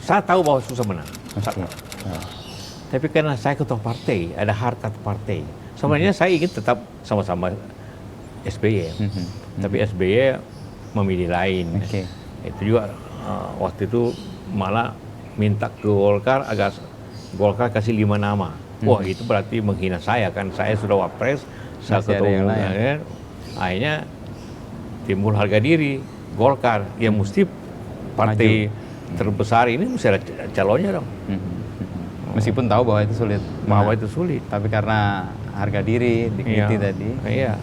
Saya tahu bahwa susah menang. Oke. Tapi karena saya ketua partai, ada harkat partai. Sebenarnya saya ingin tetap sama-sama SBY. Tapi SBY memilih lain. Oke. Itu juga waktu itu malah minta ke Golkar agar Golkar kasih 5 nama. Wah, itu berarti menghina saya kan. Saya sudah wapres, saya Masih ada ketua yang umum. lain. Kan. Akhirnya timbul harga diri Golkar. Ya mesti partai terbesar ini mesti ada calonnya dong. Meskipun tahu bahwa itu sulit. Bahwa itu sulit. Tapi karena harga diri, dignity Iya. tadi. Iya.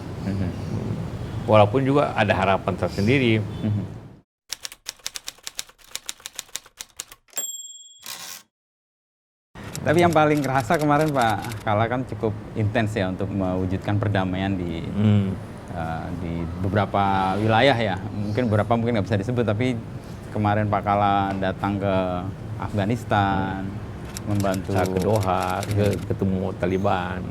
Walaupun juga ada harapan tersendiri. Tapi yang paling kerasa kemarin Pak Kala kan cukup intens ya untuk mewujudkan perdamaian di beberapa wilayah ya. Mungkin beberapa mungkin nggak bisa disebut, tapi kemarin Pak Kala datang ke Afghanistan, membantu. Saya ke Doha, ketemu Taliban.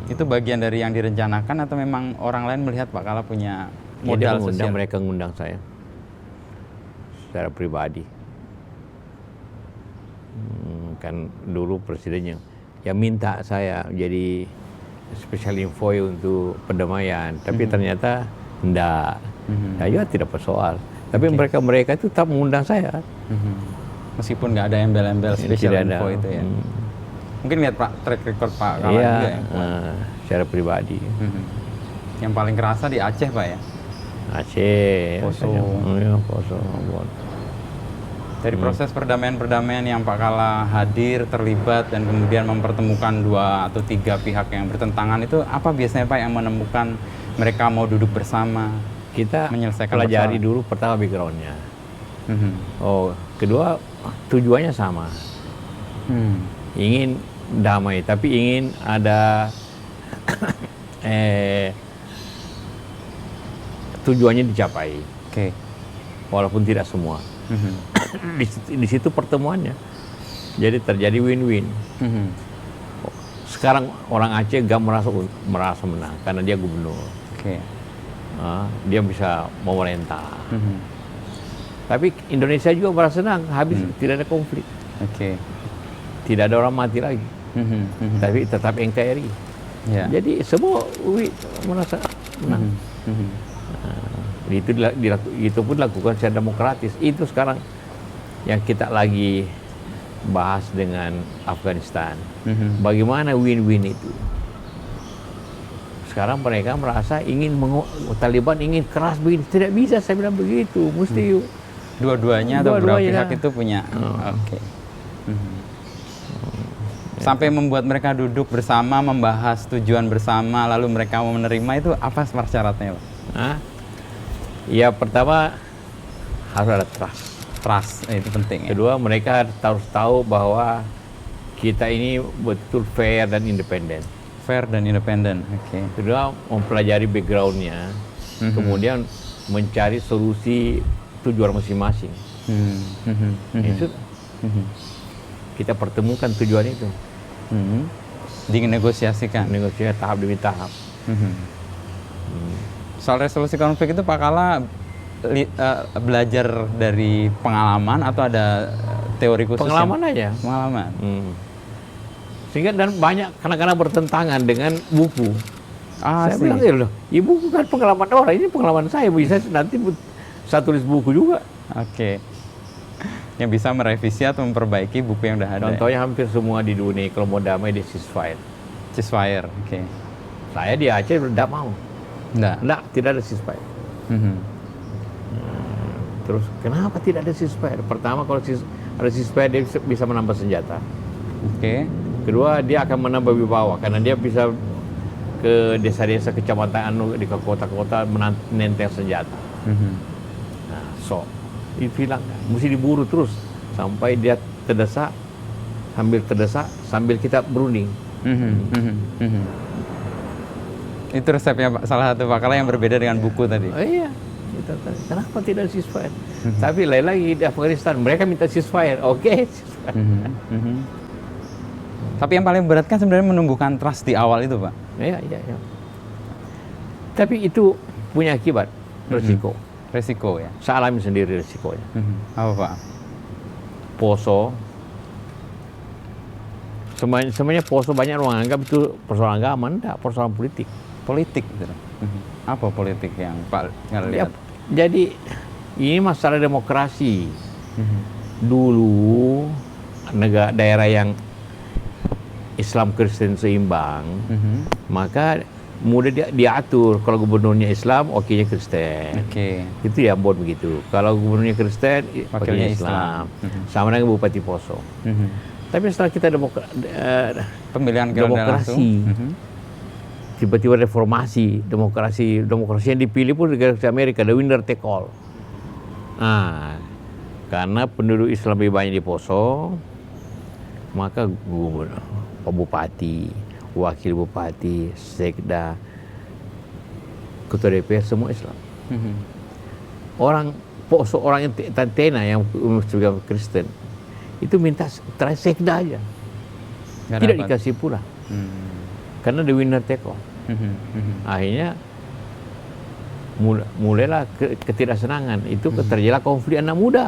Itu bagian dari yang direncanakan atau memang orang lain melihat Pak Kala punya Ya, modal dia sosial? mereka ngundang saya secara pribadi. Kan dulu presidennya ya minta saya jadi special envoy untuk perdamaian, tapi ternyata enggak. Ya juga tidak bersoal. Tapi mereka itu tetap mengundang saya. Meskipun nggak ada embel-embel special Tidak ada. info itu ya. Mungkin lihat Pak track record Pak Kala Iya, juga ya. secara pribadi. Yang paling kerasa di Aceh Pak ya. Aceh, Poso. Ya, Poso. Dari proses perdamaian-perdamaian yang Pak Kala hadir, terlibat, dan kemudian mempertemukan 2 atau 3 pihak yang bertentangan itu, apa biasanya Pak yang menemukan mereka mau duduk bersama? Kita Menyelesaikan pelajari persoalan. dulu pertama backgroundnya. Kedua tujuannya sama. Ingin damai, tapi ingin ada tujuannya dicapai. Oke. Walaupun tidak semua. Di situ pertemuannya. Jadi terjadi win-win. Sekarang orang Aceh gak merasa menang karena dia gubernur. Oke. Dia bisa memerintah. Tapi Indonesia juga merasa senang, habis tidak ada konflik. Oke. Tidak ada orang mati lagi. Tapi tetap NKRI. Ya. Jadi semua merasa menang. Itu pun dilakukan secara demokratis. Itu sekarang yang kita lagi bahas dengan Afghanistan. Bagaimana win-win itu? Sekarang mereka merasa Taliban ingin keras begini. Tidak bisa saya bilang begitu. Mesti Dua-duanya atau beberapa pihak itu punya. Oke. Sampai membuat mereka duduk bersama, membahas tujuan bersama, lalu mereka mau menerima, itu apa syaratnya Pak? Ya pertama harus ada trust. Trust, itu penting ya. Kedua mereka harus tahu bahwa kita ini betul fair dan independen. Fair dan independen, oke. Kedua mempelajari backgroundnya, kemudian mencari solusi tujuan masing-masing. Itu kita pertemukan tujuan itu. Dinegosiasikan. Negosiasi tahap demi tahap. Soal resolusi konflik itu Pak Kala belajar dari pengalaman atau ada teori khusus? Pengalaman aja. Pengalaman. Sehingga dan banyak kadang-kadang bertentangan dengan buku. Saya bilang ya loh, buku kan pengalaman orang, ini pengalaman saya, bisa nanti saya tulis buku juga. Oke. Yang bisa merevisi atau memperbaiki buku yang udah ada. Contohnya hampir semua di dunia kalau mau damai di ceasefire. Ceasefire, oke. Saya di Aceh tidak mau. Tidak ada ceasefire. Terus kenapa tidak ada ceasefire? Pertama kalau ada ceasefire dia bisa menambah senjata. Oke. Kedua dia akan menambah wibawa karena dia bisa ke desa-desa kecamatan di kota-kota menenteng senjata. Nah, itu hilang. Mesti diburu terus sampai dia terdesak, sambil kita berunding. Itu resepnya Pak, salah satu Pak Kala yang berbeda dengan buku tadi. Oh iya. Kenapa tidak ceasefire? Tapi lain lagi di Afghanistan mereka minta ceasefire. Oke, ceasefire. Tapi yang paling berat kan sebenarnya menumbuhkan trust di awal itu Pak. Iya. Tapi itu punya akibat, resiko. Resiko ya. Saya alami sendiri resikonya. Apa Pak? Poso, semuanya Poso banyak orang anggap itu persoalan agama, enggak, persoalan politik. Politik gitu. Apa politik yang Pak ngelihat? Jadi ini masalah demokrasi. Dulu daerah yang Islam Kristen seimbang, maka mudah diatur. Kalau gubernurnya Islam, wakilnya Kristen. Itu ya buat begitu. Kalau gubernurnya Kristen, wakilnya Islam. Sama dengan Bupati Poso. Tapi setelah kita pemilihan demokrasi, tiba-tiba reformasi, demokrasi yang dipilih pun negara Amerika, the winner take all. Nah, karena penduduk Islam lebih banyak di Poso, maka bupati, wakil bupati, sekda, ketua DPR semua Islam. Orang Poso, orang yang Tantena yang juga Kristen, itu minta terakhir sekda aja, tidak dikasih pula, karena the winner take all. Akhirnya mulailah ketidaksenangan, itu terjadilah konflik anak muda.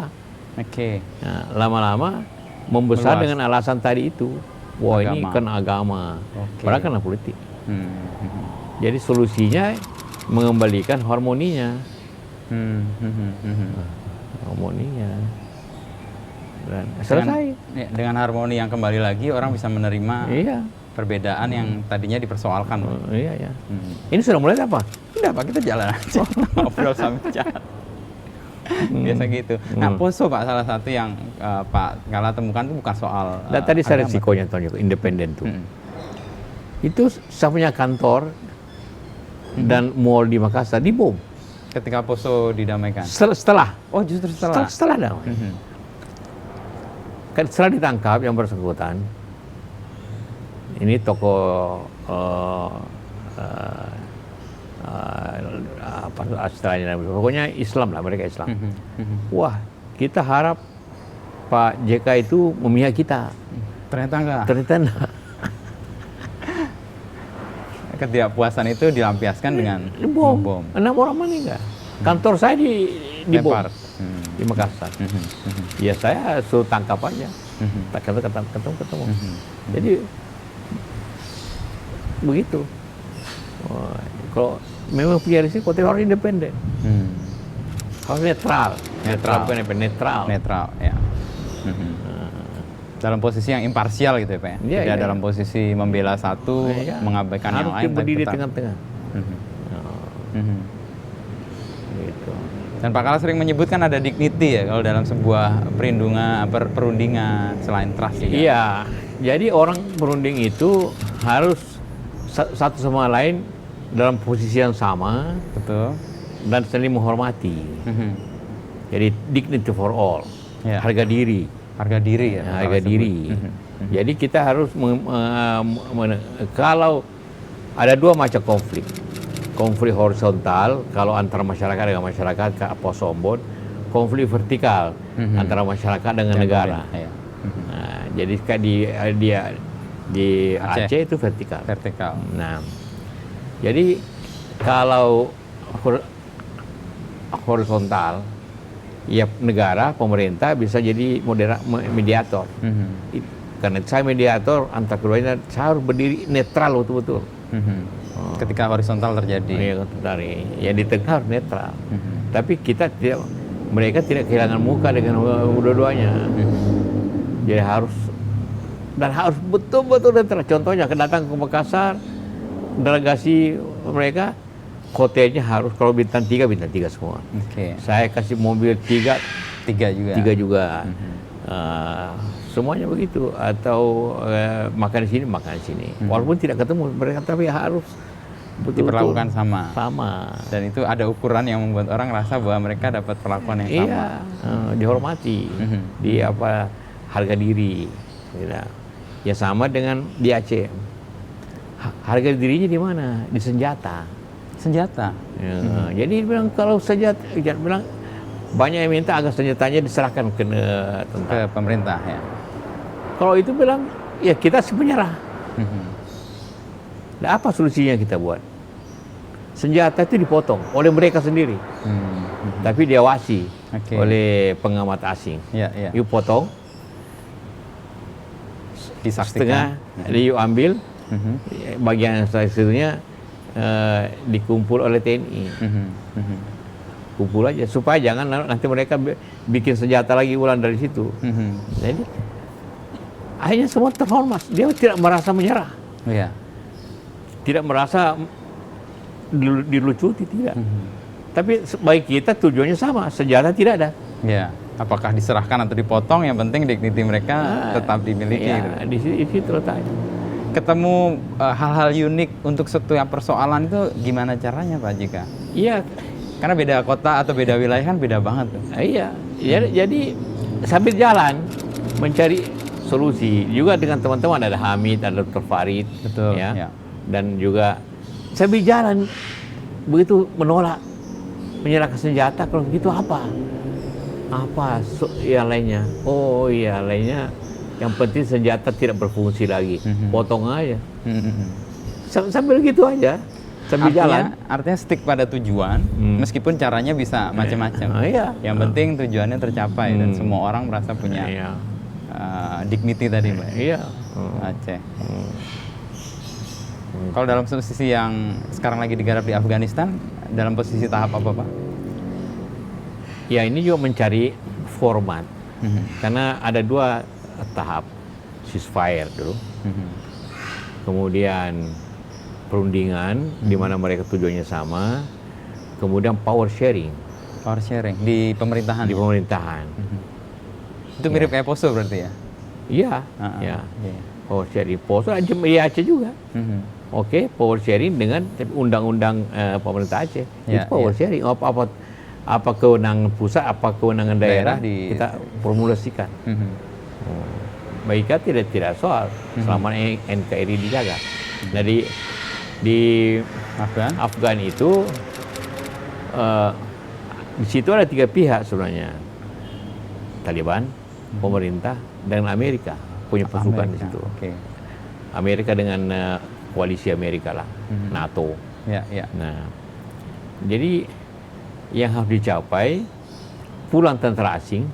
Nah, lama-lama membesar meluas dengan alasan tadi itu. Wah, ini kan agama, padahal kan politik. Jadi solusinya mengembalikan harmoninya. Harmoninya. Dan selesai. Dengan harmoni yang kembali lagi, orang bisa menerima perbedaan yang tadinya dipersoalkan. Iya. Ini sudah mulai apa? Tidak, Pak, kita jalan aja. Ngobrol sambil jalan. Biasa gitu. Nah, Poso, Pak, salah satu yang Pak Kala temukan itu bukan soal tadi saya risikonya Tonyo, independen tuh. Itu saya punya kantor dan mall di Makassar dibom. Ketika Poso didamaikan? Setelah. Oh, justru setelah? Setelah damai. Kan setelah ditangkap yang bersangkutan, ini toko apa istilahnya, pokoknya Islam lah, mereka Islam. Wah, kita harap Pak JK itu memihak kita. Ternyata enggak. Enggak. Ketidakpuasan itu dilampiaskan dengan bom. 6 orang meninggal. Kantor saya di bom di Makassar. Ya saya suruh tangkap aja. Ketemu. Jadi begitu. Kalau memang punya risiko, harus independen. Harus netral, ya. Dalam posisi yang imparsial gitu ya, Pak. Tidak dalam posisi membela satu, mengabaikan yang lain. Harus berdiri di tengah-tengah. Gitu. Dan Pak Kala sering menyebutkan ada dignity ya kalau dalam sebuah perundingan selain trust. Iya. Jadi orang berunding itu harus satu sama lain dalam posisi yang sama, betul, dan saling menghormati. Jadi dignity for all, harga diri ya. Harga diri. Jadi kita harus kalau ada dua macam konflik horizontal kalau antara masyarakat dengan masyarakat ke Posombon, konflik vertikal antara masyarakat dengan negara. Nah, jadi di Aceh itu vertikal. Nah, jadi kalau horizontal, ya negara, pemerintah bisa jadi mediator. Karena saya mediator antar keduanya, saya harus berdiri netral betul-betul. Ketika horizontal terjadi. Ya di tengah harus netral. Tapi mereka tidak kehilangan muka dengan dua-duanya. Jadi harus betul-betul netral. Contohnya datang ke Makassar, delegasi mereka, hotelnya harus kalau bintang 3 semua. Saya kasih mobil 3 juga. Semuanya begitu. Atau makan di sini. Walaupun tidak ketemu mereka, tapi harus diperlakukan sama. Dan itu ada ukuran yang membuat orang rasa bahwa mereka dapat perlakuan yang sama. Dihormati, harga diri. Ya sama dengan di Aceh. Harga dirinya di mana? Di senjata. Jadi bilang kalau senjata, bilang banyak yang minta agar senjatanya diserahkan ke pemerintah ya. Kalau itu bilang ya kita menyerah. Nah, apa solusinya kita buat? Senjata itu dipotong oleh mereka sendiri, tapi diawasi oleh pengamat asing. Yuk potong, disaksikan. setengah diambil, bagian satunya dikumpul oleh TNI. Kumpul aja supaya jangan nanti mereka bikin senjata lagi ulang dari situ. Jadi akhirnya semua terhormat, dia tidak merasa menyerah, tidak merasa dilucuti, tidak. Tapi bagi kita tujuannya sama, senjata tidak ada. Ya, apakah diserahkan atau dipotong, yang penting dignity mereka tetap dimiliki. Ya, di situ letaknya. Ketemu hal-hal unik untuk setiap persoalan itu gimana caranya Pak Jika? Iya, karena beda kota atau beda wilayah kan beda banget tuh. Iya, jadi sambil jalan mencari solusi juga dengan teman-teman, ada Hamid, ada Dr. Farid, betul, ya. Dan juga sambil jalan begitu menolak menyerahkan senjata, kalau begitu apa yang lainnya? Oh iya, lainnya yang penting senjata tidak berfungsi lagi, potong aja. Sambil gitu aja, sambil jalan. Artinya stick pada tujuan, meskipun caranya bisa macam-macam. Iya. Yang penting tujuannya tercapai dan semua orang merasa punya dignity tadi, Mbak. Iya. Aceh. Kalau dalam posisi yang sekarang lagi digarap di Afghanistan, dalam posisi tahap apa, Pak? Ya, ini juga mencari format. Karena ada 2 tahap. Ceasefire dulu. Kemudian perundingan, di mana mereka tujuannya sama. Kemudian power sharing. Power sharing di pemerintahan. Di pemerintahan. Itu mirip kayak Poso berarti ya? Iya. Power sharing. Poso di Aceh juga. Oke, power sharing dengan undang-undang pemerintah Aceh. Itu power sharing. Apa kewenangan pusat, apa kewenangan daerah kita formulasikan. Bagi kita tidak soal selama NKRI dijaga. Jadi di Afgan itu di situ ada 3 pihak sebenarnya, Taliban, pemerintah, dan Amerika punya pasukan di situ. Amerika dengan koalisi Amerika lah, NATO. Nah, jadi yang harus dicapai pulang tentara asing.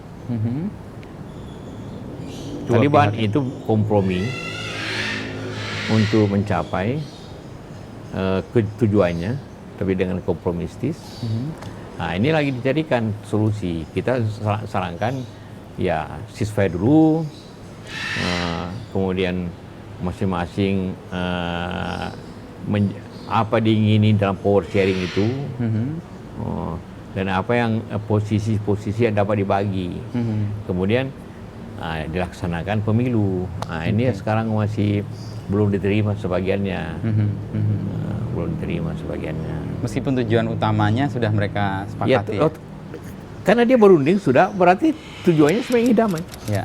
Taliban itu kompromi untuk mencapai tujuannya, tapi dengan kompromistis. Nah, ini lagi dicarikan solusi. Kita sarankan ya ceasefire dulu, kemudian masing-masing apa diingini dalam power sharing itu, dan apa yang posisi-posisi yang dapat dibagi. Kemudian dilaksanakan pemilu. Ini sekarang masih belum diterima sebagiannya. Belum diterima sebagiannya. Meskipun tujuan utamanya sudah mereka sepakati. Ya, karena dia berunding sudah, berarti tujuannya sebenarnya damai. Ya.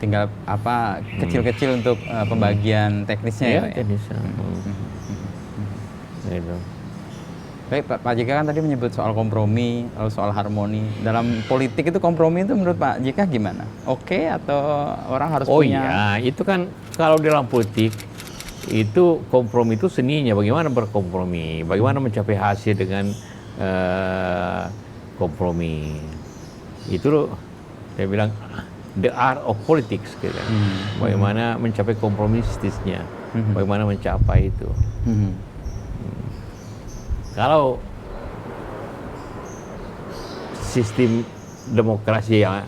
Tinggal apa kecil-kecil untuk pembagian teknisnya ya. Teknisnya. Gitu. Baik, Pak JK kan tadi menyebut soal kompromi, lalu soal harmoni. Dalam politik itu kompromi itu menurut Pak JK gimana? Oke atau orang harus punya? Oh iya, itu kan kalau dalam politik itu kompromi itu seninya, bagaimana berkompromi, bagaimana mencapai hasil dengan kompromi. Itu saya bilang the art of politics gitu. Bagaimana mencapai kompromistisnya, bagaimana mencapai itu. Kalau sistem demokrasi yang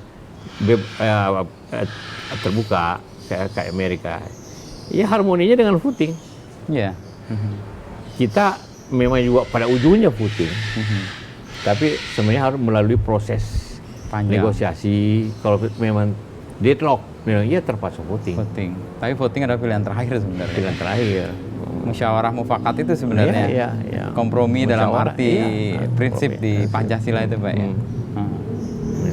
terbuka kayak Amerika, ya harmoninya dengan voting. Ya. Kita memang juga pada ujungnya voting, tapi sebenarnya harus melalui proses negosiasi. Kalau memang deadlock, memang ya terpaksa voting. Tapi voting adalah pilihan terakhir sebenarnya. Pilihan terakhir. Musyawarah mufakat itu sebenarnya kompromi dalam arti prinsip di Pancasila itu, Pak ya.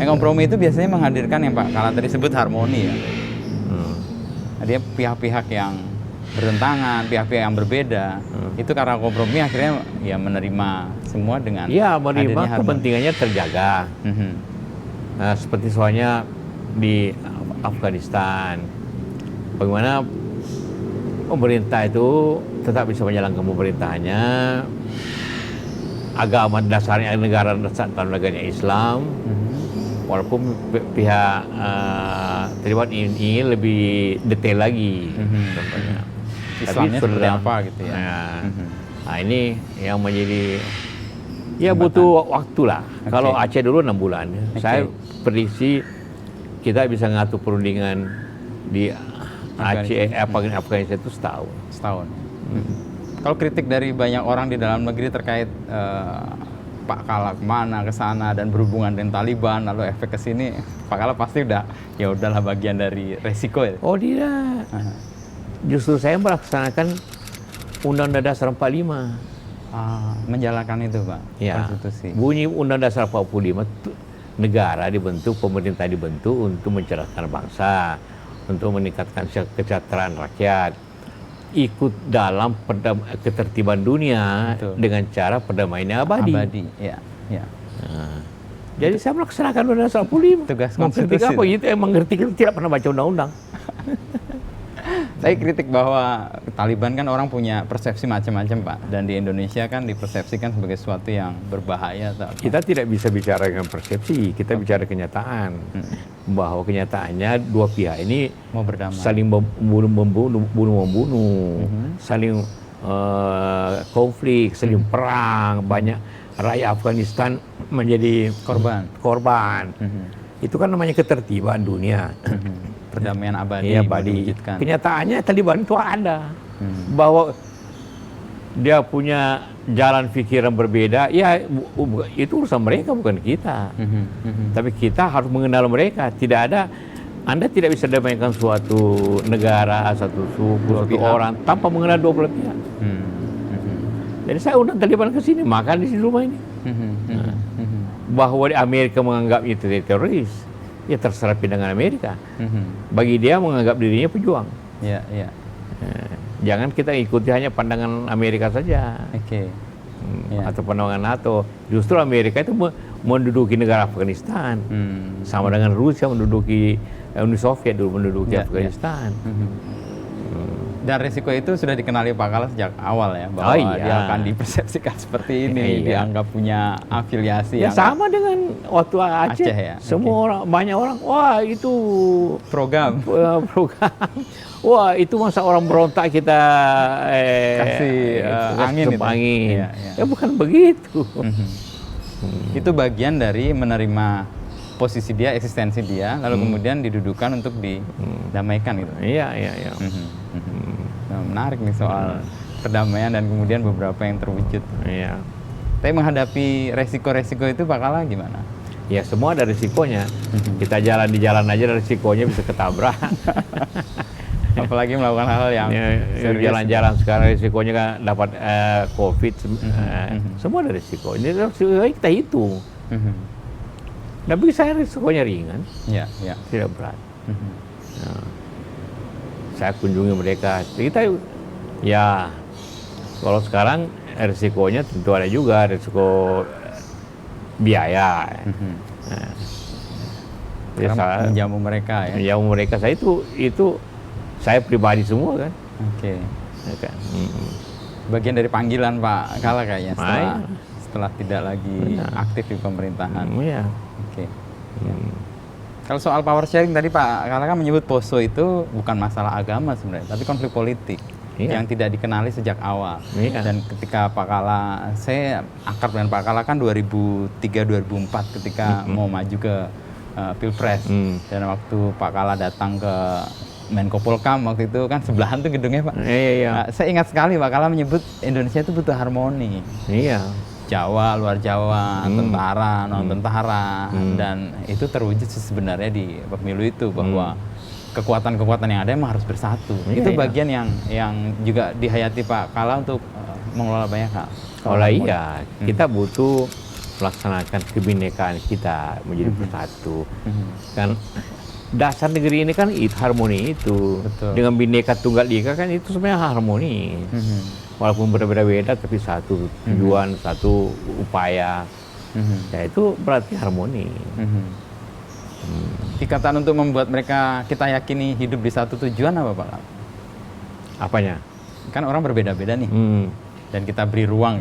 Kompromi itu biasanya menghadirkan yang Pak Kala tadi sebut harmoni ya. Dia pihak-pihak yang bertentangan, pihak-pihak yang berbeda, itu karena kompromi akhirnya ya menerima semua dengan menerima kepentingannya terjaga. Seperti soalnya di Afghanistan, bagaimana pemerintah itu tetap bisa menjalankan pemerintahannya, agama dasarnya negaranya Islam, walaupun pihak Taliban ingin lebih detail lagi contohnya. Islamnya seperti apa gitu ya. Nah ini yang menjadi butuh waktu lah. Kalau Aceh dulu 6 bulan. Saya prediksi kita bisa ngatur perundingan di Aceh, Afghanistan itu setahun. Kalau kritik dari banyak orang di dalam negeri terkait Pak Kala kemana, ke sana dan berhubungan dengan Taliban, lalu efek ke sini, Pak Kala pasti udahlah bagian dari resiko ya. Oh tidak. Justru saya melaksanakan Undang-Undang Dasar 45. Menjalankan itu Pak, Ya. konstitusi. Bunyi Undang-Undang Dasar 45, negara dibentuk, pemerintah dibentuk untuk mencerdaskan bangsa, untuk meningkatkan kesejahteraan rakyat, ikut dalam ketertiban dunia. Betul. Dengan cara perdamaian abadi. Ya. Jadi saya melaksanakan Undang-Undang Dasar 45. Tugas konstitusi apa? Itu emang ngerti, kita tidak pernah baca undang-undang. Saya kritik bahwa Taliban kan orang punya persepsi macam-macam Pak, dan di Indonesia kan dipersepsikan sebagai sesuatu yang berbahaya. Kita tidak bisa bicara dengan persepsi, kita bicara kenyataan. Bahwa kenyataannya dua pihak ini mau berdamai, saling membunuh, saling konflik, saling perang, banyak rakyat Afghanistan menjadi korban. Itu kan namanya ketertiban dunia. Perdamaian abadi. Kenyataannya Taliban itu ada, bahwa dia punya jalan pikiran berbeda. Ya itu urusan mereka, bukan kita. Tapi kita harus mengenal mereka. Tidak ada, Anda tidak bisa damaikan suatu negara, satu suku, satu orang tanpa mengenal dua belah pihak. Jadi saya undang Taliban ke sini, makan di rumah ini. Bahwa di Amerika menganggap itu teroris, ya terserah pandangan Amerika. Bagi dia menganggap dirinya pejuang. Jangan kita ikuti hanya pandangan Amerika saja. Atau pandangan NATO. Justru Amerika itu menduduki negara Afghanistan. Sama dengan Rusia menduduki Uni Soviet dulu menduduki Afghanistan. Dan risiko itu sudah dikenali Pak Kala sejak awal ya, bahwa dia akan dipersepsikan seperti ini, dianggap punya afiliasi. Ya sama dengan waktu Aceh ya. Semua banyak orang, wah itu program. Wah itu masa orang berontak kita kasih angin. Ya bukan begitu. Itu bagian dari menerima posisi dia, eksistensi dia, lalu kemudian didudukan untuk didamaikan gitu. Iya. Nah, menarik nih soal perdamaian dan kemudian beberapa yang terwujud. Iya. Tapi menghadapi resiko-resiko itu Pak Kala gimana? Ya semua ada resikonya. Kita jalan di jalan aja resikonya bisa ketabrak. Apalagi melakukan hal yang jalan-jalan sekarang resikonya kan dapat COVID. Semua ada resiko. Ini resiko kita hitung. Tapi saya risikonya ringan, tidak berat. Saya kunjungi mereka. Kita kalau sekarang risikonya tentu ada juga risiko biaya. Menjamu mereka ya. Menjamu mereka saya itu saya pribadi semua kan. Bagian dari panggilan Pak Kala kayaknya setelah tidak lagi aktif di pemerintahan. Kalau soal power sharing tadi Pak Kala kan menyebut Poso itu bukan masalah agama sebenarnya, tapi konflik politik yang tidak dikenali sejak awal. Dan ketika Pak Kala, saya akrab dengan Pak Kala kan 2003-2004 ketika mau maju ke Pilpres. Dan waktu Pak Kala datang ke Menko Polkam waktu itu kan sebelahan tuh gedungnya Pak. Nah, saya ingat sekali Pak Kala menyebut Indonesia itu butuh harmoni. Jawa, luar Jawa, tentara, non-tentara, dan itu terwujud sebenarnya di pemilu itu bahwa kekuatan-kekuatan yang ada emang harus bersatu. Itu bagian yang juga dihayati Pak Kala untuk mengelola banyak hal. Kita butuh melaksanakan kebinekaan kita menjadi bersatu. Kan dasar negeri ini kan harmoni itu. Dengan Bhinneka Tunggal Ika kan itu sebenarnya harmoni. Walaupun berbeda-beda tapi satu tujuan, satu upaya. Ya itu berarti harmoni. Ikatan untuk membuat mereka kita yakini hidup di satu tujuan apa Pak? Apanya? Kan orang berbeda-beda nih. Dan kita beri ruang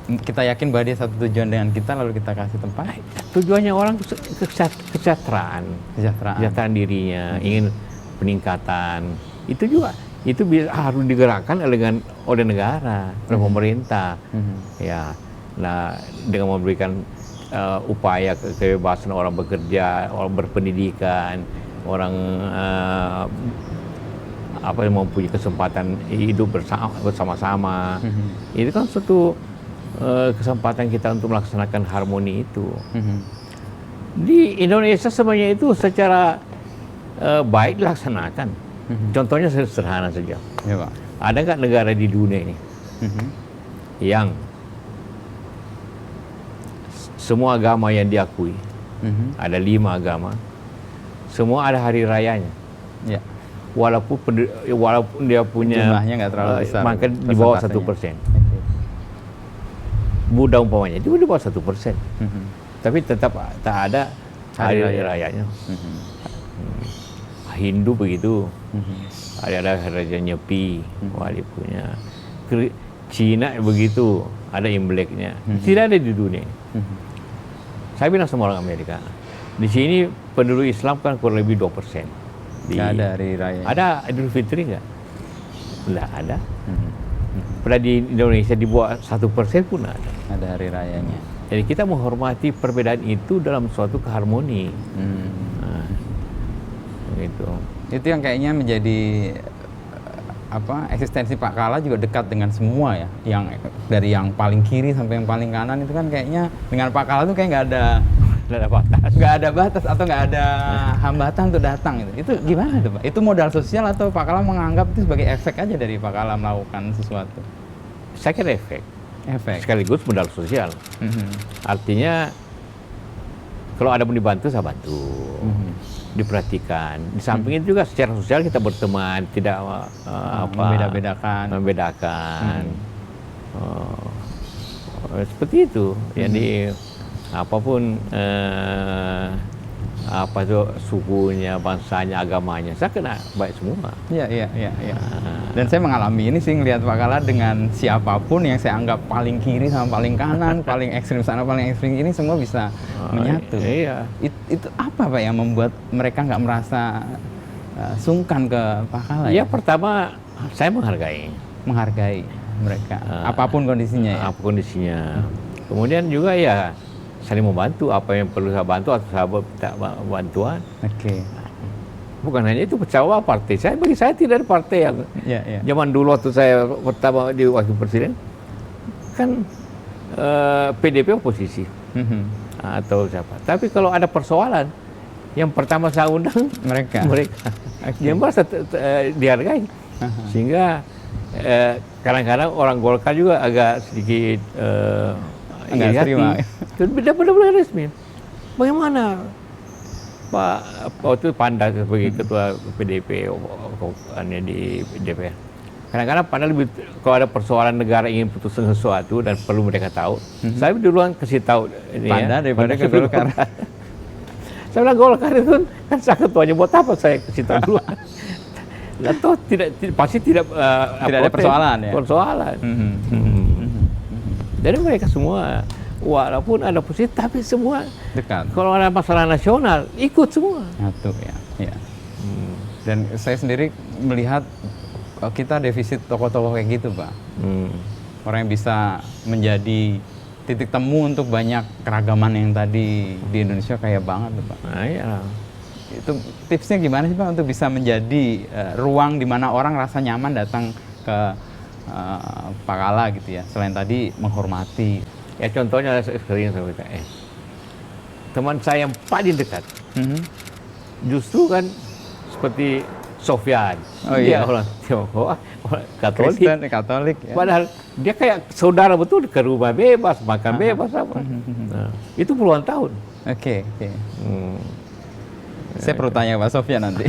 kita yakin bahwa dia satu tujuan dengan kita lalu kita kasih tempat. Tujuannya orang kesejahteraan dirinya, ingin peningkatan. Itu juga harus digerakkan oleh negara, oleh pemerintah. Ya, nah dengan memberikan upaya kebebasan orang bekerja, orang berpendidikan, orang yang mempunyai kesempatan hidup bersama-sama. Itu kan suatu kesempatan kita untuk melaksanakan harmoni itu. Di Indonesia sebenarnya itu secara baik dilaksanakan. Contohnya sederhana saja. Ya, Pak. Ada nggak negara di dunia ini yang semua agama yang diakui, ada 5 agama, semua ada hari rayanya. Ya. Walaupun dia punya jumlahnya nggak terlalu besar, maka di bawah 1%. Buddha umpamanya itu di bawah 1%. Tapi tetap tak ada hari rayanya. Hindu begitu. Ada hari raya Nyepi, dia punya. Cina begitu, ada Imleknya. Tidak ada di dunia. Saya bilang sama orang Amerika, di sini penduduk Islam kan kurang lebih 2%. Nggak ada hari raya. Ada Idul Fitri nggak? Nggak ada. Padahal di Indonesia di bawah 1% pun ada. Ada hari rayanya. Jadi kita menghormati perbedaan itu dalam suatu keharmoni. Gitu. Itu yang kayaknya menjadi eksistensi Pak Kala juga dekat dengan semua ya. Yang dari yang paling kiri sampai yang paling kanan itu kan kayaknya dengan Pak Kala tuh kayak nggak ada batas atau nggak ada hambatan untuk datang gitu. Itu gimana tuh Pak? Itu modal sosial atau Pak Kala menganggap itu sebagai efek aja dari Pak Kala melakukan sesuatu? Saya kira efek. Sekaligus modal sosial. Artinya kalau ada yang dibantu saya bantu, diperhatikan. Di samping itu juga secara sosial kita berteman, tidak membedakan. Seperti itu. Jadi apapun sukunya, bangsanya, agamanya, saya kena baik semua. Iya. Dan saya mengalami ini sih ngelihat Pak Kala dengan siapapun yang saya anggap paling kiri sama paling kanan, paling ekstrim sana, paling ekstrim ini semua bisa menyatu. Iya. Itu apa Pak yang membuat mereka nggak merasa sungkan ke Pak Kala? Ya pertama saya menghargai mereka, apapun kondisinya ya. Apapun kondisinya. Kemudian juga ya saling membantu, apa yang perlu saya bantu atau saya minta bantuan. Oke. Bukan hanya itu, pecah partai. Bagi saya tidak ada partai yang zaman dulu waktu saya pertama di wakil presiden kan PDP oposisi atau siapa. Tapi kalau ada persoalan yang pertama saya undang mereka. Dia merasa dihargai. Sehingga kadang-kadang orang Golkar juga agak sedikit nggak terima. Benar-benar resmi. Bagaimana Pak waktu Panda sebagai ketua PDP di DPR. Kadang-kadang Panda lebih kalau ada persoalan negara ingin putuskan sesuatu dan perlu mereka tahu, saya duluan kasih tahu Panda daripada ke Golkar. Saya bilang Golkar itu kan saya ketuanya, buat apa saya kasih tahu duluan? Atau pasti tidak ada persoalan ya. Jadi mereka semua walaupun ada posisi tapi semua dekat. Kalau ada masalah nasional ikut semua. Satu ya. Dan saya sendiri melihat kita defisit tokoh-tokoh kayak gitu, Pak. Orang yang bisa menjadi titik temu untuk banyak keragaman yang tadi di Indonesia kayak banget, Pak. Nah, iya. Itu tipsnya gimana sih Pak untuk bisa menjadi ruang di mana orang rasa nyaman datang ke Pak Kala gitu ya, selain tadi menghormati. Ya contohnya sering saya bilang, teman saya yang paling dekat, justru kan seperti Sofyan, dia orang Tionghoa, orang Katolik ya. Padahal dia kayak saudara betul, ke rumah bebas, makan bebas apa. Nah, itu puluhan tahun. Oke. Saya perlu tanya Pak Sofyan nanti.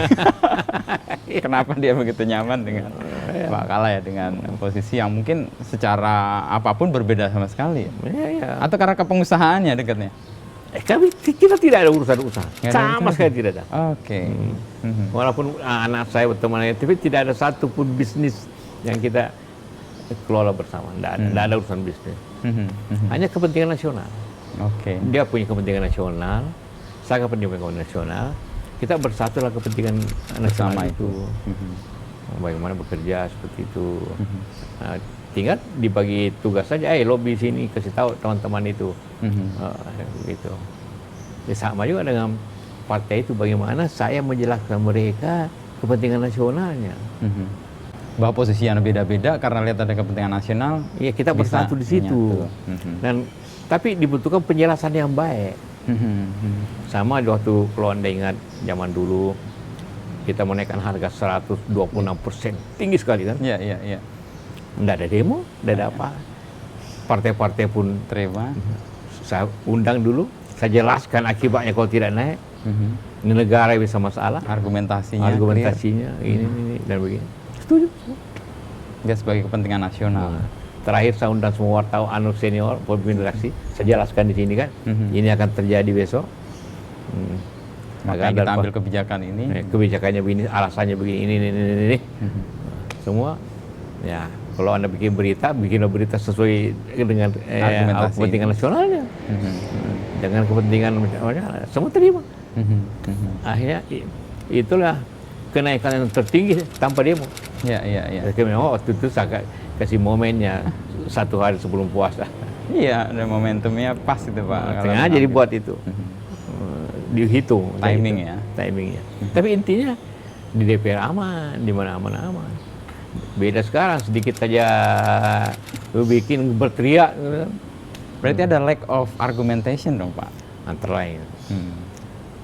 Kenapa dia begitu nyaman dengan Pak Kala ya, dengan posisi yang mungkin secara apapun berbeda sama sekali ya? Ya. Atau karena kepengusahaannya dekatnya? Kita tidak ada urusan usaha, sama sekali tidak ada. Oke. Walaupun anak saya berteman, tapi tidak ada satupun bisnis yang kita kelola bersama. Tidak ada urusan bisnis. Hanya kepentingan nasional. Oke. Dia punya kepentingan nasional, saya kepentingan nasional, kita bersatulah kepentingan nasional Bersama itu. Bagaimana bekerja seperti itu. Nah, tinggal dibagi tugas saja, lobby sini, kasih tahu teman-teman itu. Gitu. Ya, sama juga dengan partai itu, bagaimana saya menjelaskan mereka kepentingan nasionalnya. Bahwa posisi yang beda-beda karena lihat ada kepentingan nasional. Iya, kita bersatu di situ. Dan tapi dibutuhkan penjelasan yang baik. Sama waktu kalau Anda ingat zaman dulu kita menaikkan harga 126%, tinggi sekali kan? Iya. Nggak ada demo, nggak ada apa. Partai-partai pun terima. Saya undang dulu, saya jelaskan akibatnya kalau tidak naik. Ini negara bisa masalah. Argumentasinya ini dan begini. Setuju. Dia sebagai kepentingan nasional. Terakhir saya undang semua wartawan senior, pemimpin redaksi, saya jelaskan di sini kan, ini akan terjadi besok. Maka kita ambil kebijakan ini. Kebijakannya begini, alasannya begini, ini. Semua, ya kalau Anda bikin berita sesuai dengan kepentingan nasionalnya. Dengan kepentingan nasionalnya, semua terima. Akhirnya itulah kenaikan yang tertinggi tanpa demo. Iya. Memang waktu itu saya kasih momennya 1 hari sebelum puasa. Iya, ada momentumnya pas itu Pak. Sengaja dibuat itu. Dihitung timingnya. Tapi intinya di DPR aman, di mana-mana aman. Beda sekarang, sedikit saja lu bikin berteriak. Berarti ada lack of argumentation dong Pak? Antara lain.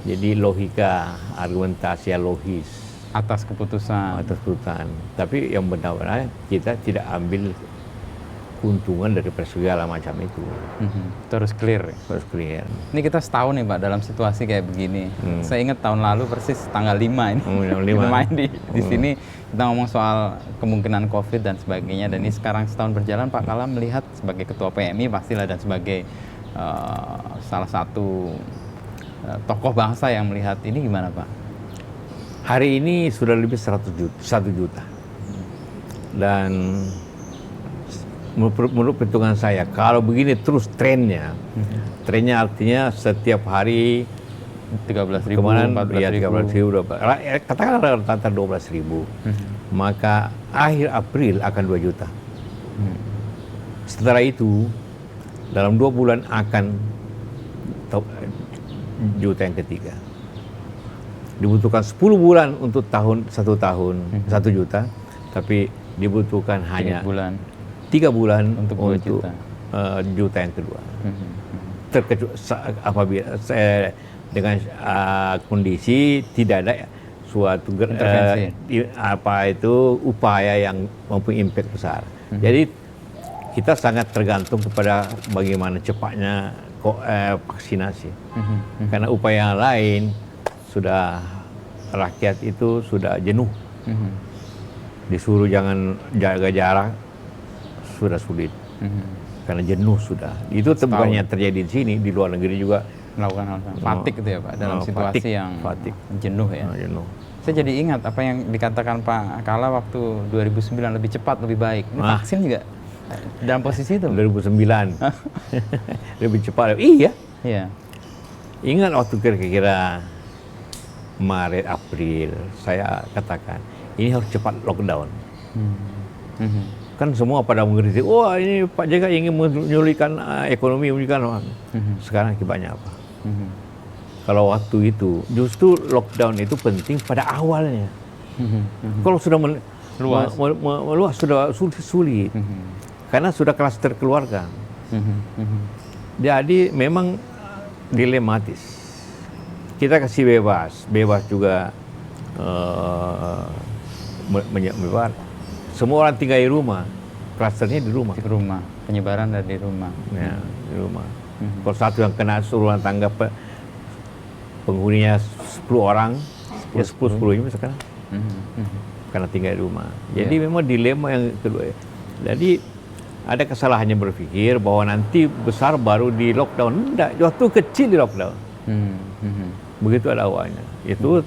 Jadi logika, argumentasi logis atas keputusan. Tapi yang benar-benar kita tidak ambil keuntungan dari segala macam itu. Terus clear. Ini kita setahun nih Pak dalam situasi kayak begini. Saya ingat tahun lalu persis tanggal 5 ini. Kita main di sini, kita ngomong soal kemungkinan COVID dan sebagainya. Dan ini sekarang setahun berjalan, Pak Kala melihat sebagai ketua PMI pastilah dan sebagai salah satu tokoh bangsa yang melihat ini gimana Pak? Hari ini sudah lebih 1 juta. Dan menurut perhitungan saya, kalau begini terus trennya artinya setiap hari 13.000, kemarin 14.000, katakanlah rata-rata 12.000, maka akhir April akan 2 juta. Setelah itu dalam 2 bulan akan juta yang ketiga. Dibutuhkan 10 bulan untuk 1 tahun 1 juta, tapi dibutuhkan hanya 3 bulan untuk juta yang kedua. Terkecuali apabila dengan kondisi tidak ada suatu upaya yang mempunyai impact besar. Jadi kita sangat tergantung kepada bagaimana cepatnya vaksinasi. Karena upaya yang lain sudah rakyat itu sudah jenuh. Disuruh jangan jaga jarak sudah sulit. Karena jenuh sudah. Itu bukannya terjadi di sini, di luar negeri juga melakukan hal fatik itu ya Pak, dalam situasi yang jenuh ya. Jenuh. Saya jadi ingat apa yang dikatakan Pak Kala waktu 2009, lebih cepat lebih baik. Ini vaksin juga dalam posisi itu. 2009 lebih cepat. Iya. Ingat waktu kira-kira Maret April saya katakan ini harus cepat lockdown. Kan semua pada mengkritik, wah ini Pak JK ingin menyulitkan ekonomi, menyulitkan orang. Sekarang akibatnya apa? Kalau waktu itu justru lockdown itu penting pada awalnya. Kalau sudah meluas sudah sulit. Karena sudah klaster keluarga. Jadi memang dilematis. Kita kasih bebas juga bebas. Semua orang tinggal di rumah, klasternya di rumah. Penyebaran dari di rumah. Ya, di rumah. Kalau satu yang kena rumah tangga penghuninya 10 orang, 10 ini sekarang. Karena tinggal di rumah. Jadi memang dilema yang kedua. Jadi ada kesalahannya berpikir bahwa nanti besar baru di lockdown. Enggak, waktu kecil di lockdown. Begitu ada awalnya. Itu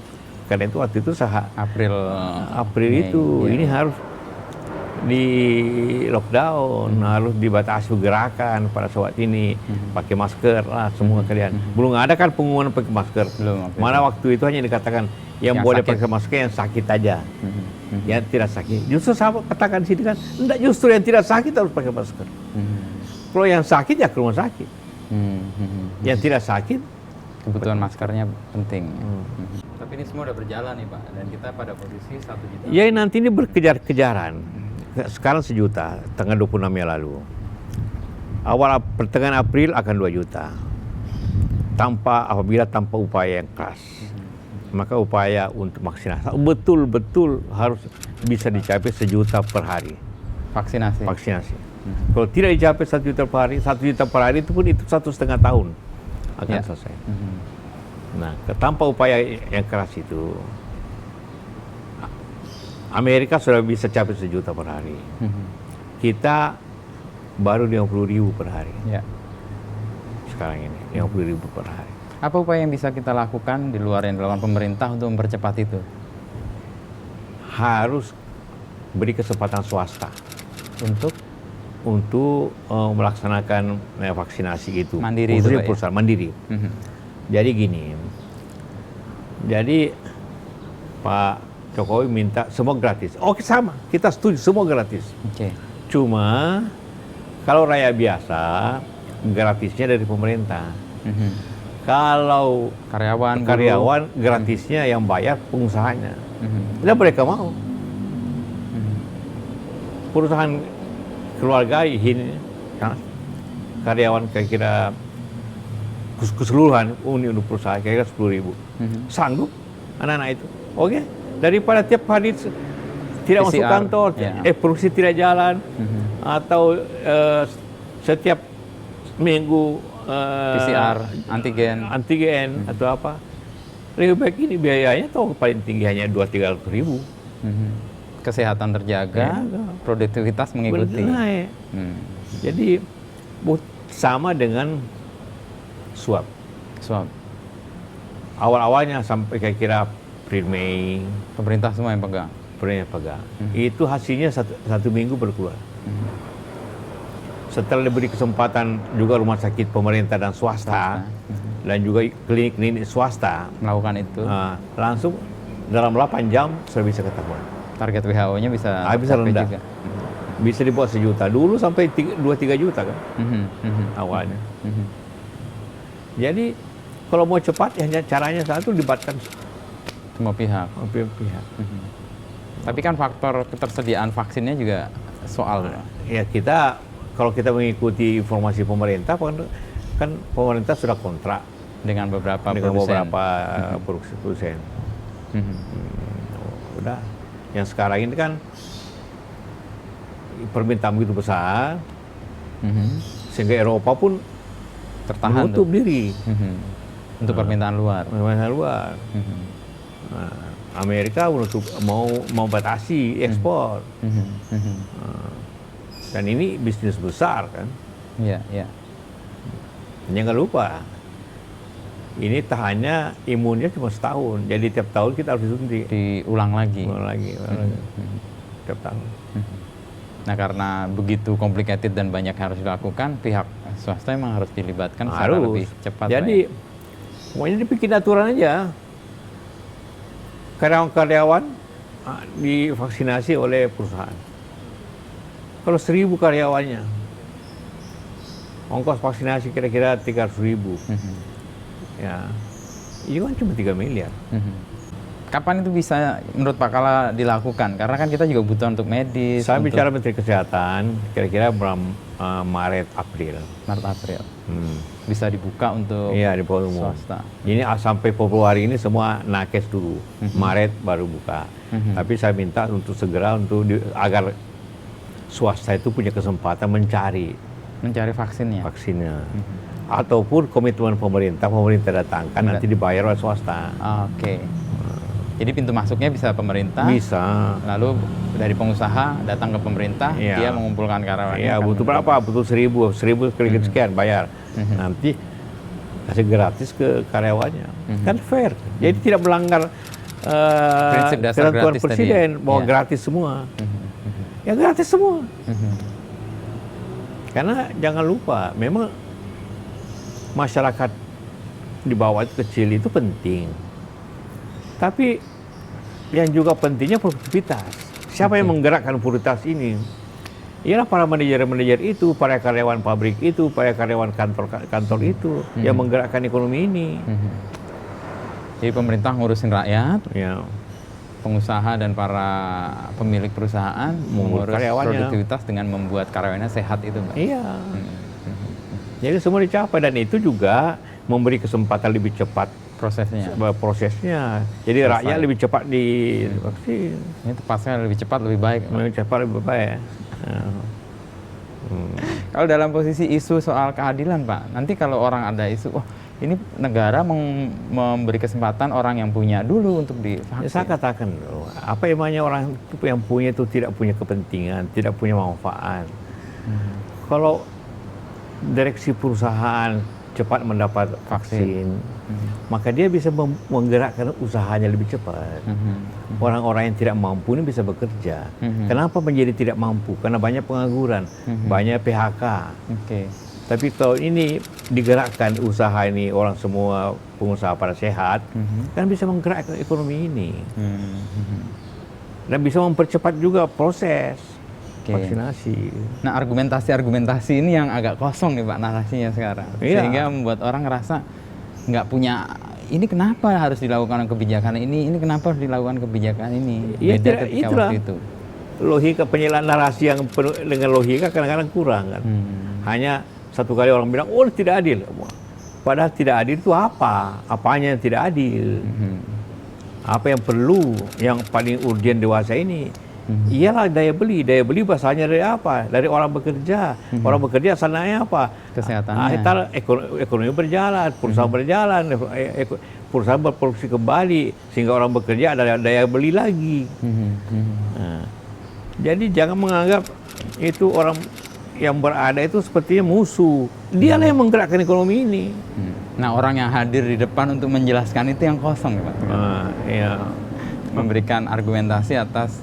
karena itu waktu itu April itu ini harus di lockdown, harus dibatasi gerakan pada saat ini, pakai masker lah semua kalian. Belum ada kan pengumuman pakai masker. Belum. Mana waktu itu hanya dikatakan yang boleh pakai masker yang sakit aja, yang tidak sakit. Justru saya katakan di sini kan, enggak, justru yang tidak sakit harus pakai masker. Kalau yang sakit ya ke rumah sakit. Yang tidak sakit, kebutuhan maskernya penting. Tapi ini semua udah berjalan nih Pak, dan kita pada posisi 1 juta. ya nanti ini berkejar-kejaran. Sekarang 1 juta, tanggal 26 yang lalu. Pertengahan April akan 2 juta. Apabila tanpa upaya yang keras. Maka upaya untuk vaksinasi betul-betul harus bisa dicapai 1 juta per hari. Vaksinasi. Kalau tidak dicapai 1 juta per hari, 1 juta per hari itu pun itu 1,5 tahun akan selesai. Nah, tanpa upaya yang keras itu, Amerika sudah bisa capai 1 juta per hari. Kita baru 50.000 per hari. Sekarang ini 50.000 per hari. Apa upaya yang bisa kita lakukan di luar yang dilakukan pemerintah untuk mempercepat itu? Harus beri kesempatan swasta untuk melaksanakan vaksinasi itu. Mandiri khususnya itu, perusahaan mandiri. Jadi gini. Jadi Pak Jokowi minta semua gratis. Oke, sama, kita setuju semua gratis. Cuma kalau rakyat biasa gratisnya dari pemerintah. Kalau karyawan gratisnya yang bayar pengusahanya. Dan mereka mau. Perusahaan keluarga ini karyawan kira-kira keseluruhan untuk perusahaan kira-kira 10.000. Sanggup anak-anak itu. Oke. Daripada tiap hari tidak masuk kantor, produksi tidak jalan, atau setiap minggu PCR, antigen atau apa. Lebih baik ini biayanya tahu paling tinggi hanya 200-300 ribu. Kesehatan terjaga, produktivitas mengikuti. Jadi sama dengan swab. Awal-awalnya sampai kira-kira April, Mei, pemerintah semua yang pegang. Itu hasilnya satu minggu berkeluar. Setelah diberi kesempatan juga rumah sakit pemerintah dan swasta. Dan juga klinik-klinik swasta melakukan itu, langsung dalam 8 jam sudah bisa ketahuan. Target WHO-nya bisa rendah juga. Bisa dibuat 1 juta. Dulu sampai 2-3 juta kan awalnya. Jadi kalau mau cepat hanya caranya satu, libatkan semua pihak. Tapi kan faktor ketersediaan vaksinnya juga soal. Ya kalau kita mengikuti informasi pemerintah, kan pemerintah sudah kontrak dengan beberapa produsen. Udah. Yang sekarang ini kan permintaan begitu besar, sehingga Eropa pun tertahan menutup diri untuk permintaan luar. Nah, Amerika mau batasi ekspor. Dan ini bisnis besar kan. Jangan lupa, ini tahannya imunnya cuma setahun. Jadi tiap tahun kita harus disuntik. Diulang lagi. Tiap tahun. Nah, karena begitu complicated dan banyak harus dilakukan, pihak swasta memang harus dilibatkan secara lebih cepat. Jadi pokoknya dibikin aturan aja. Karyawan-karyawan divaksinasi oleh perusahaan. Kalau 1.000 karyawannya, ongkos vaksinasi kira-kira 300.000. Ya, itu kan cuma 3 miliar. Kapan itu bisa menurut Pak Kala dilakukan? Karena kan kita juga butuh untuk medis. Saya bicara Menteri Kesehatan, kira-kira Maret April. Bisa dibuka untuk dibuka umum. Swasta. Ini sampai Februari ini semua nakes dulu. Maret baru buka. Tapi saya minta untuk segera agar swasta itu punya kesempatan mencari vaksinnya. Ataupun komitmen pemerintah datangkan nanti dibayar oleh swasta. Jadi pintu masuknya bisa pemerintah. Bisa. Lalu dari pengusaha datang ke pemerintah, dia mengumpulkan karyawannya. Iya, butuh berapa? Butuh 1.000 kali sekian bayar. Nanti kasih gratis ke karyawannya. Kan fair. Jadi tidak melanggar prinsip dasar ketentuan gratis presiden tadi, bahwa gratis semua. ya gratis semua. Karena jangan lupa, memang masyarakat di bawah itu kecil itu penting. Tapi yang juga pentingnya produktivitas. Siapa yang menggerakkan produktivitas ini? Ialah para manajer-manajer itu, para karyawan pabrik itu, para karyawan kantor itu yang menggerakkan ekonomi ini. Jadi pemerintah ngurusin rakyat, Ya, pengusaha dan para pemilik perusahaan mengurus karyawannya. produktivitas dengan membuat karyawannya sehat itu, Mbak. iya. Jadi semua dicapai, dan itu juga memberi kesempatan lebih cepat prosesnya. Jadi Selesai. rakyat lebih cepat divaksin. Ini tepatnya lebih cepat, lebih baik. Lebih cepat, lebih baik. Kalau dalam posisi isu soal keadilan, Pak, nanti kalau orang ada isu, wah ini negara memberi kesempatan orang yang punya dulu untuk divaksin. Ya, saya katakan, apa emangnya orang yang punya itu tidak punya kepentingan, tidak punya manfaat. Kalau direksi perusahaan cepat mendapat vaksin, maka dia bisa menggerakkan usahanya lebih cepat. Orang-orang yang tidak mampu ini bisa bekerja. Kenapa menjadi tidak mampu? Karena banyak pengangguran, banyak PHK. Tapi kalau ini digerakkan usaha ini, orang semua pengusaha pada sehat, kan bisa menggerakkan ekonomi ini. Dan bisa mempercepat juga proses vaksinasi. Nah, argumentasi ini yang agak kosong nih Pak narasinya sekarang. Iya. Sehingga membuat orang ngerasa nggak punya, ini kenapa harus dilakukan kebijakan ini kenapa harus dilakukan kebijakan ini. Ya, Beda ketika itulah waktu itu. Logika penjelasan narasi yang penuh dengan logika kadang-kadang kurang kan. Hanya satu kali orang bilang, oh tidak adil. Padahal tidak adil itu apa? Apanya yang tidak adil? Apa yang perlu, yang paling urgent dewasa ini? Iyalah daya beli. Daya beli bahasanya dari apa? Dari orang bekerja. Orang bekerja asalnya apa? Kesehatannya. Ekonomi berjalan, perusahaan berjalan, perusahaan berproduksi kembali, sehingga orang bekerja ada daya beli lagi. Nah, jadi jangan menganggap itu orang yang berada itu sepertinya musuh. Dialah yang menggerakkan ekonomi ini. Nah, orang yang hadir di depan untuk menjelaskan itu yang kosong ya Pak. Iya. Memberikan argumentasi atas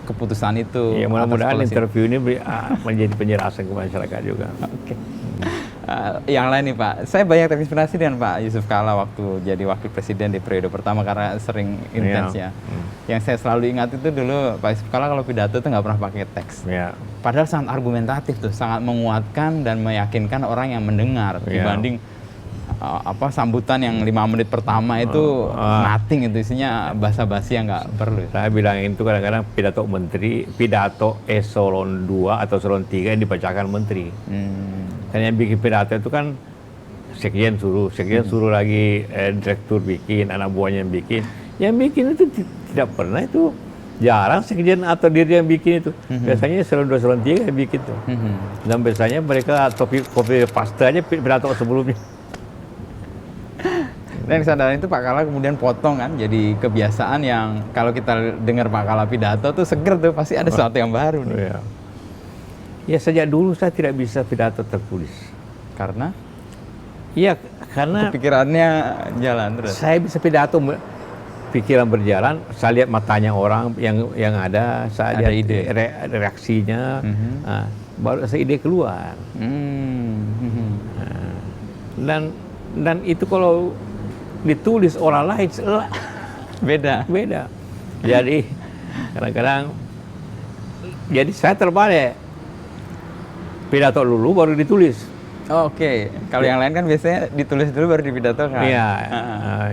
keputusan itu. Ya, mudah-mudahan interview ini menjadi penjelasan ke masyarakat juga. Oke. Yang lain nih Pak, saya banyak terinspirasi dengan Pak Yusuf Kalla waktu jadi wakil presiden di periode pertama karena sering intens ya. Yang saya selalu ingat itu dulu Pak Yusuf Kalla kalau pidato tuh nggak pernah pakai teks. Padahal sangat argumentatif tuh, sangat menguatkan dan meyakinkan orang yang mendengar dibanding sambutan yang 5 menit pertama itu nothing, itu isinya basa-basi yang nggak perlu. Saya bilang itu kadang-kadang pidato eselon 2 atau eselon 3 yang dibacakan menteri. Karena yang bikin pidato itu kan sekjen suruh lagi direktur bikin, anak buahnya yang bikin. Yang bikin itu tidak pernah itu, jarang sekjen atau diri yang bikin itu. Biasanya eselon 2, eselon 3 yang bikin tuh. Dan biasanya mereka copy paste aja pidato sebelumnya. Dan kesadaran itu Pak Kalla kemudian potong kan, jadi kebiasaan yang kalau kita dengar Pak Kalla pidato tuh seger tuh, pasti ada sesuatu yang baru nih. Ya sejak dulu saya tidak bisa pidato tertulis. Karena? Iya, karena pikirannya jalan terus. Saya bisa pidato, pikiran berjalan, saya lihat matanya orang yang ada, saya lihat ide. Reaksinya, baru saya ide keluar. Dan itu kalau ditulis orang lain beda. Jadi kadang-kadang saya terbalik, pidato dulu baru ditulis. Oke. Kalau yang lain kan biasanya ditulis dulu baru dipidatokan. Iya,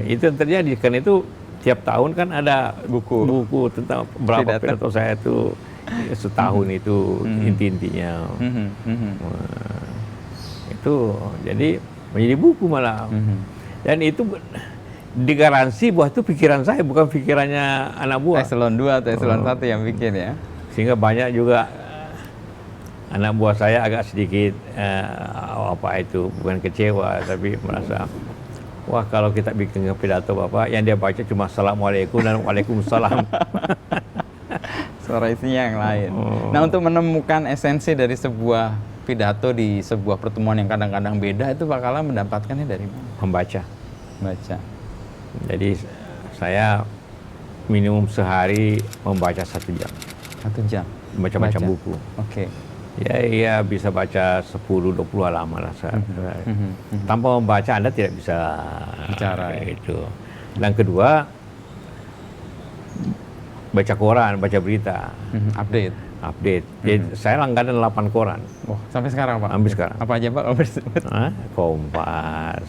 itu yang terjadi. Karena itu tiap tahun kan ada buku tentang berapa pidato saya itu setahun itu inti-intinya. Itu jadi menjadi buku malah. Dan itu digaransi bahwa itu pikiran saya, bukan pikirannya anak buah. Eselon 2 atau eselon 1 yang bikin ya. Sehingga banyak juga anak buah saya agak sedikit bukan kecewa, tapi merasa, wah kalau kita bikin pidato Bapak, yang dia baca cuma Assalamualaikum dan Waalaikumsalam. Suara isinya yang lain. Nah, untuk menemukan esensi dari sebuah pidato di sebuah pertemuan yang kadang-kadang beda, itu Pak Kalla mendapatkannya dari mana? Membaca. Jadi saya minimum sehari membaca 1 jam. 1 jam. macam-macam buku. Oke. Ya bisa baca 10-20 halaman lah. Tanpa membaca Anda tidak bisa Bicara, ya. itu. Dan kedua, baca koran, baca berita, update. Jadi saya langganan 8 koran. Wah, sampai sekarang Pak? Sampai sekarang. Apa aja Pak kalau disebut? Kompas,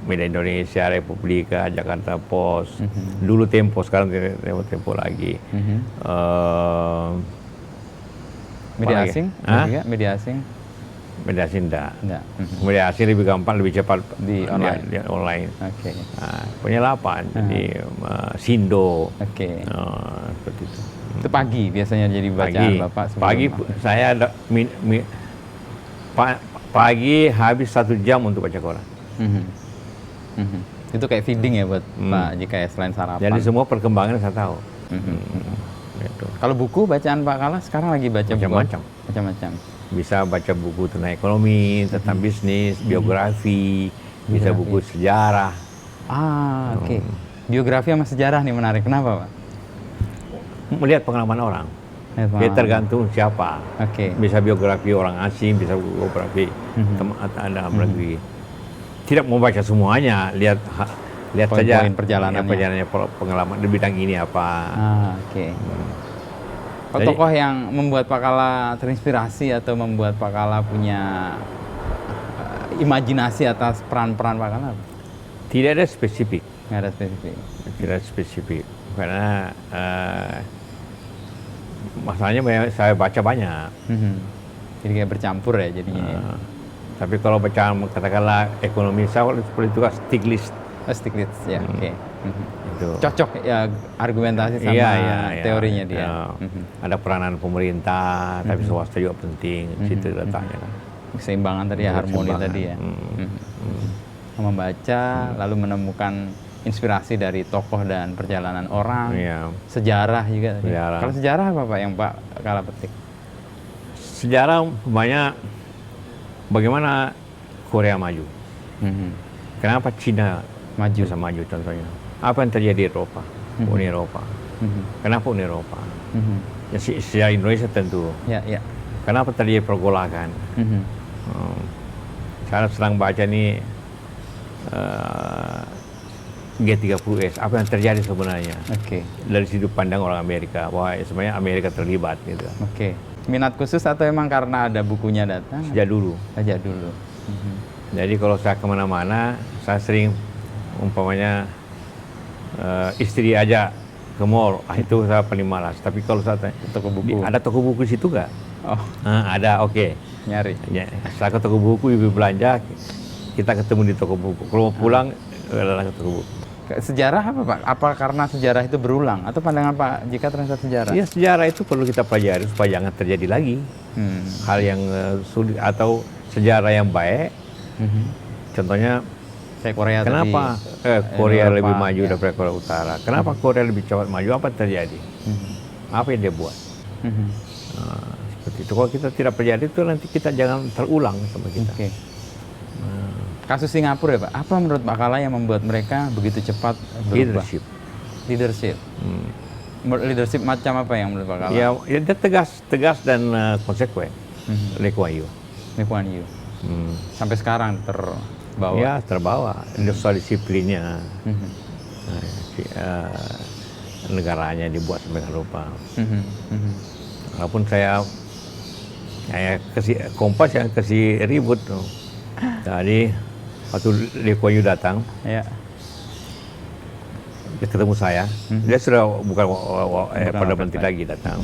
Media Indonesia, Republika, Jakarta Post, dulu Tempo, sekarang Tempo lagi. Media asing? Juga media asing? Media asing enggak. Media asing lebih gampang, lebih cepat di online. Di online. Oke. Punya 8, jadi Sindo. Oke. Seperti itu. Itu pagi biasanya jadi bacaan Bapak sebelum Pagi saya ada pagi habis 1 jam untuk baca koran. Itu kayak feeding ya buat Pak Jika ya, selain sarapan. Jadi semua perkembangan saya tahu. Gitu. Kalau buku bacaan Pak Kala sekarang lagi baca macam-macam. Bisa baca buku tentang ekonomi, tentang bisnis, biografi, bisa buku sejarah. Oke. Biografi sama sejarah nih menarik. Kenapa Pak? Melihat pengalaman orang. Ya tergantung siapa. Bisa biografi orang asing, bisa biografi dalam negeri. Tidak mau baca semuanya, lihat saja perjalanannya, pengalaman di bidang ini apa. Tokoh yang membuat Pak Kala terinspirasi atau membuat Pak Kala punya imajinasi atas peran-peran Pak Kala? Tidak ada spesifik. Tidak ada spesifik. Karena masalahnya saya baca banyak. Jadi kayak bercampur ya jadinya. Tapi kalau baca katakanlah ekonomi, saya seperti itu kan Stiglitz. Stiglitz ya, oke. Itu. Cocok ya argumentasi sama teorinya dia. Ada peranan pemerintah, tapi swasta juga penting. Situ letaknya kan. Keseimbangan tadi ya, harmoni tadi ya. Membaca, lalu menemukan inspirasi dari tokoh dan perjalanan orang, sejarah juga tadi. Kalau sejarah apa Pak yang Pak Kala petik? Sejarah banyak bagaimana Korea maju. Kenapa Cina bisa maju contohnya? Apa yang terjadi di Eropa? Uni Eropa. Kenapa Uni Eropa? Ya, sejarah Indonesia tentu. Kenapa terjadi pergolakan? Saya sedang baca nih G30S, apa yang terjadi sebenarnya? Dari sudut pandang orang Amerika, wah sebenarnya Amerika terlibat gitu. Minat khusus atau emang karena ada bukunya datang? Sejak dulu. Jadi kalau saya kemana-mana, saya sering umpamanya istri aja ke mall, itu saya paling malas. Tapi kalau saya toko buku, ada toko buku di situ nggak? Ada, nyari. Saya ke toko buku, ibu belanja, kita ketemu di toko buku. Kalau mau pulang, ke toko buku. Sejarah apa Pak? Apa karena sejarah itu berulang? Atau pandangan Pak Jika terhadap sejarah? Iya, sejarah itu perlu kita pelajari supaya jangan terjadi lagi hal yang sulit atau sejarah yang baik. Contohnya kayak Korea kenapa Korea lebih maju daripada Korea Utara? Kenapa Korea lebih cepat maju? Apa yang terjadi? Apa yang dia buat? Seperti itu. Kalau kita tidak pelajari itu, nanti kita jangan terulang sama kita. Kasus Singapura ya Pak, apa menurut Pak Kala yang membuat mereka begitu cepat berubah? Leadership. Leadership macam apa yang menurut Pak Kala? Ya dia tegas dan konsekuen. Lee Kuan Yew. Sampai sekarang terbawa. Ya terbawa. Soal disiplinnya, negaranya dibuat sedemikian rupa. Walaupun saya kasih Kompas yang kasih ribut. Tadi waktu Lee Kuan Yew datang, dia ketemu saya. Dia sudah bukan Perdana Menteri lagi datang.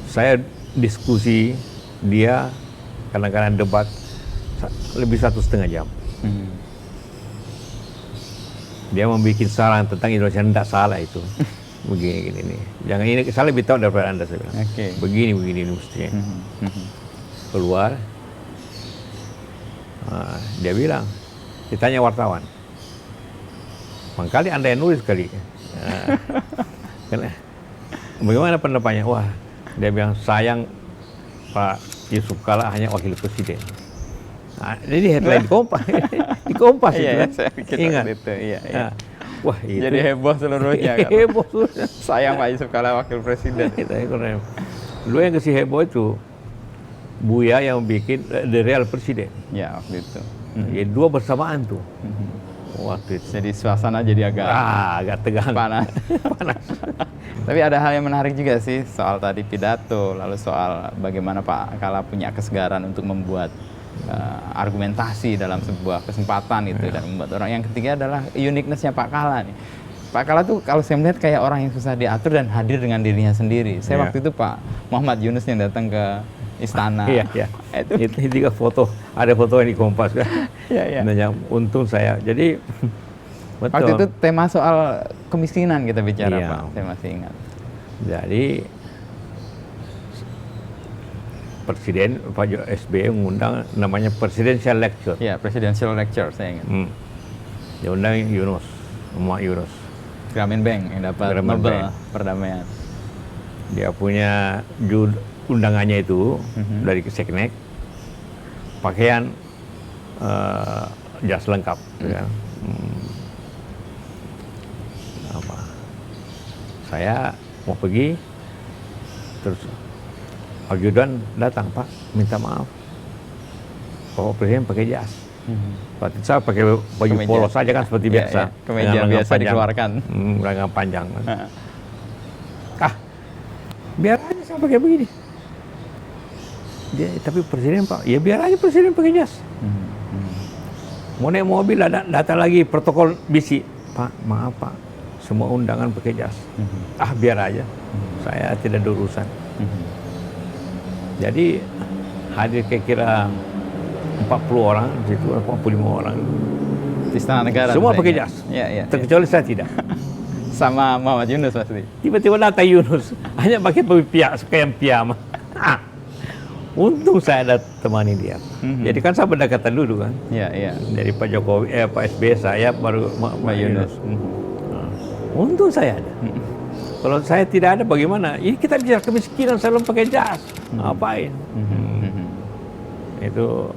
Saya diskusi, dia kadang-kadang debat lebih 1,5 jam. Dia membuat saran tentang Indonesia, tidak salah itu. Begini nih. Jangan ini, saya lebih tahu daripada Anda, saya bilang. Begini ini mestinya. Keluar. Dia bilang, ditanya wartawan, mangkali Anda yang nulis kali. Bagaimana pendapatnya? Wah, dia bilang, sayang Pak Yusuf Kala hanya wakil presiden. Jadi headline di Kompas itu. Ingat. Wah, itu Jadi heboh seluruhnya kan. heboh sudah. Sayang Pak Yusuf kalah wakil presiden. Dulu yang kasih heboh itu Buya yang bikin The Real Presiden. Ya, waktu itu. Jadi dua bersamaan tuh. Waktu itu. Jadi suasana jadi agak tegang. panas. Panas. Tapi ada hal yang menarik juga sih soal tadi pidato, lalu soal bagaimana Pak Kala punya kesegaran untuk membuat argumentasi dalam sebuah kesempatan itu dan membuat orang. Yang ketiga adalah uniqueness-nya Pak Kala nih. Pak Kala tuh kalau saya melihat kayak orang yang susah diatur dan hadir dengan dirinya sendiri. Saya waktu itu Pak Muhammad Yunus yang datang ke istana. Iya. Itu juga foto, ada foto yang di Kompas kan. Iya. Nah, yang untung saya. Jadi betul. Waktu itu tema soal kemiskinan kita bicara Iya. Pak, saya masih ingat. Jadi Presiden Pak SBY mengundang namanya Presidential Lecture. Iya, presidential lecture saya ingat. Dia undang Yunus, Muhammad Yunus. Grameen Bank yang dapat Grameen Nobel Bank. perdamaian. Dia punya undangannya itu dari Seknek, pakaian jas lengkap, ya. Saya mau pergi, terus ajudan datang, Pak, minta maaf, Bapak Presiden pakai jas. Waktu itu saya pakai baju Kemeja. polos saja kan seperti biasa. Kemeja dengan lengan biasa panjang. dikeluarkan. Lengan panjang. Biar aja saya pakai begini. Tapi Presiden Pak, ya biar aja Presiden pakai jas. Mau naik mobil datang lagi protokol bisi, Pak, maaf Pak, semua undangan pakai jas. Biar aja, saya tidak ada urusan. Jadi hadir kira-kira 40 orang di situ, 45 orang. Istana Negara. Semua pakai jas. Iya. Terkecuali saya tidak. Sama Muhammad Yunus pasti. Tiba-tiba datang Yunus, hanya pakai pakaian piyama. Untung saya ada temani dia. Jadi kan saya berdekatan dulu kan. Iya. Dari Pak Jokowi, Pak SBY saya baru Pak Yunus. Untung saya ada. Kalau saya tidak ada bagaimana? Ini kita bicara kemiskinan selalu pakai jas. Ngapain? Itu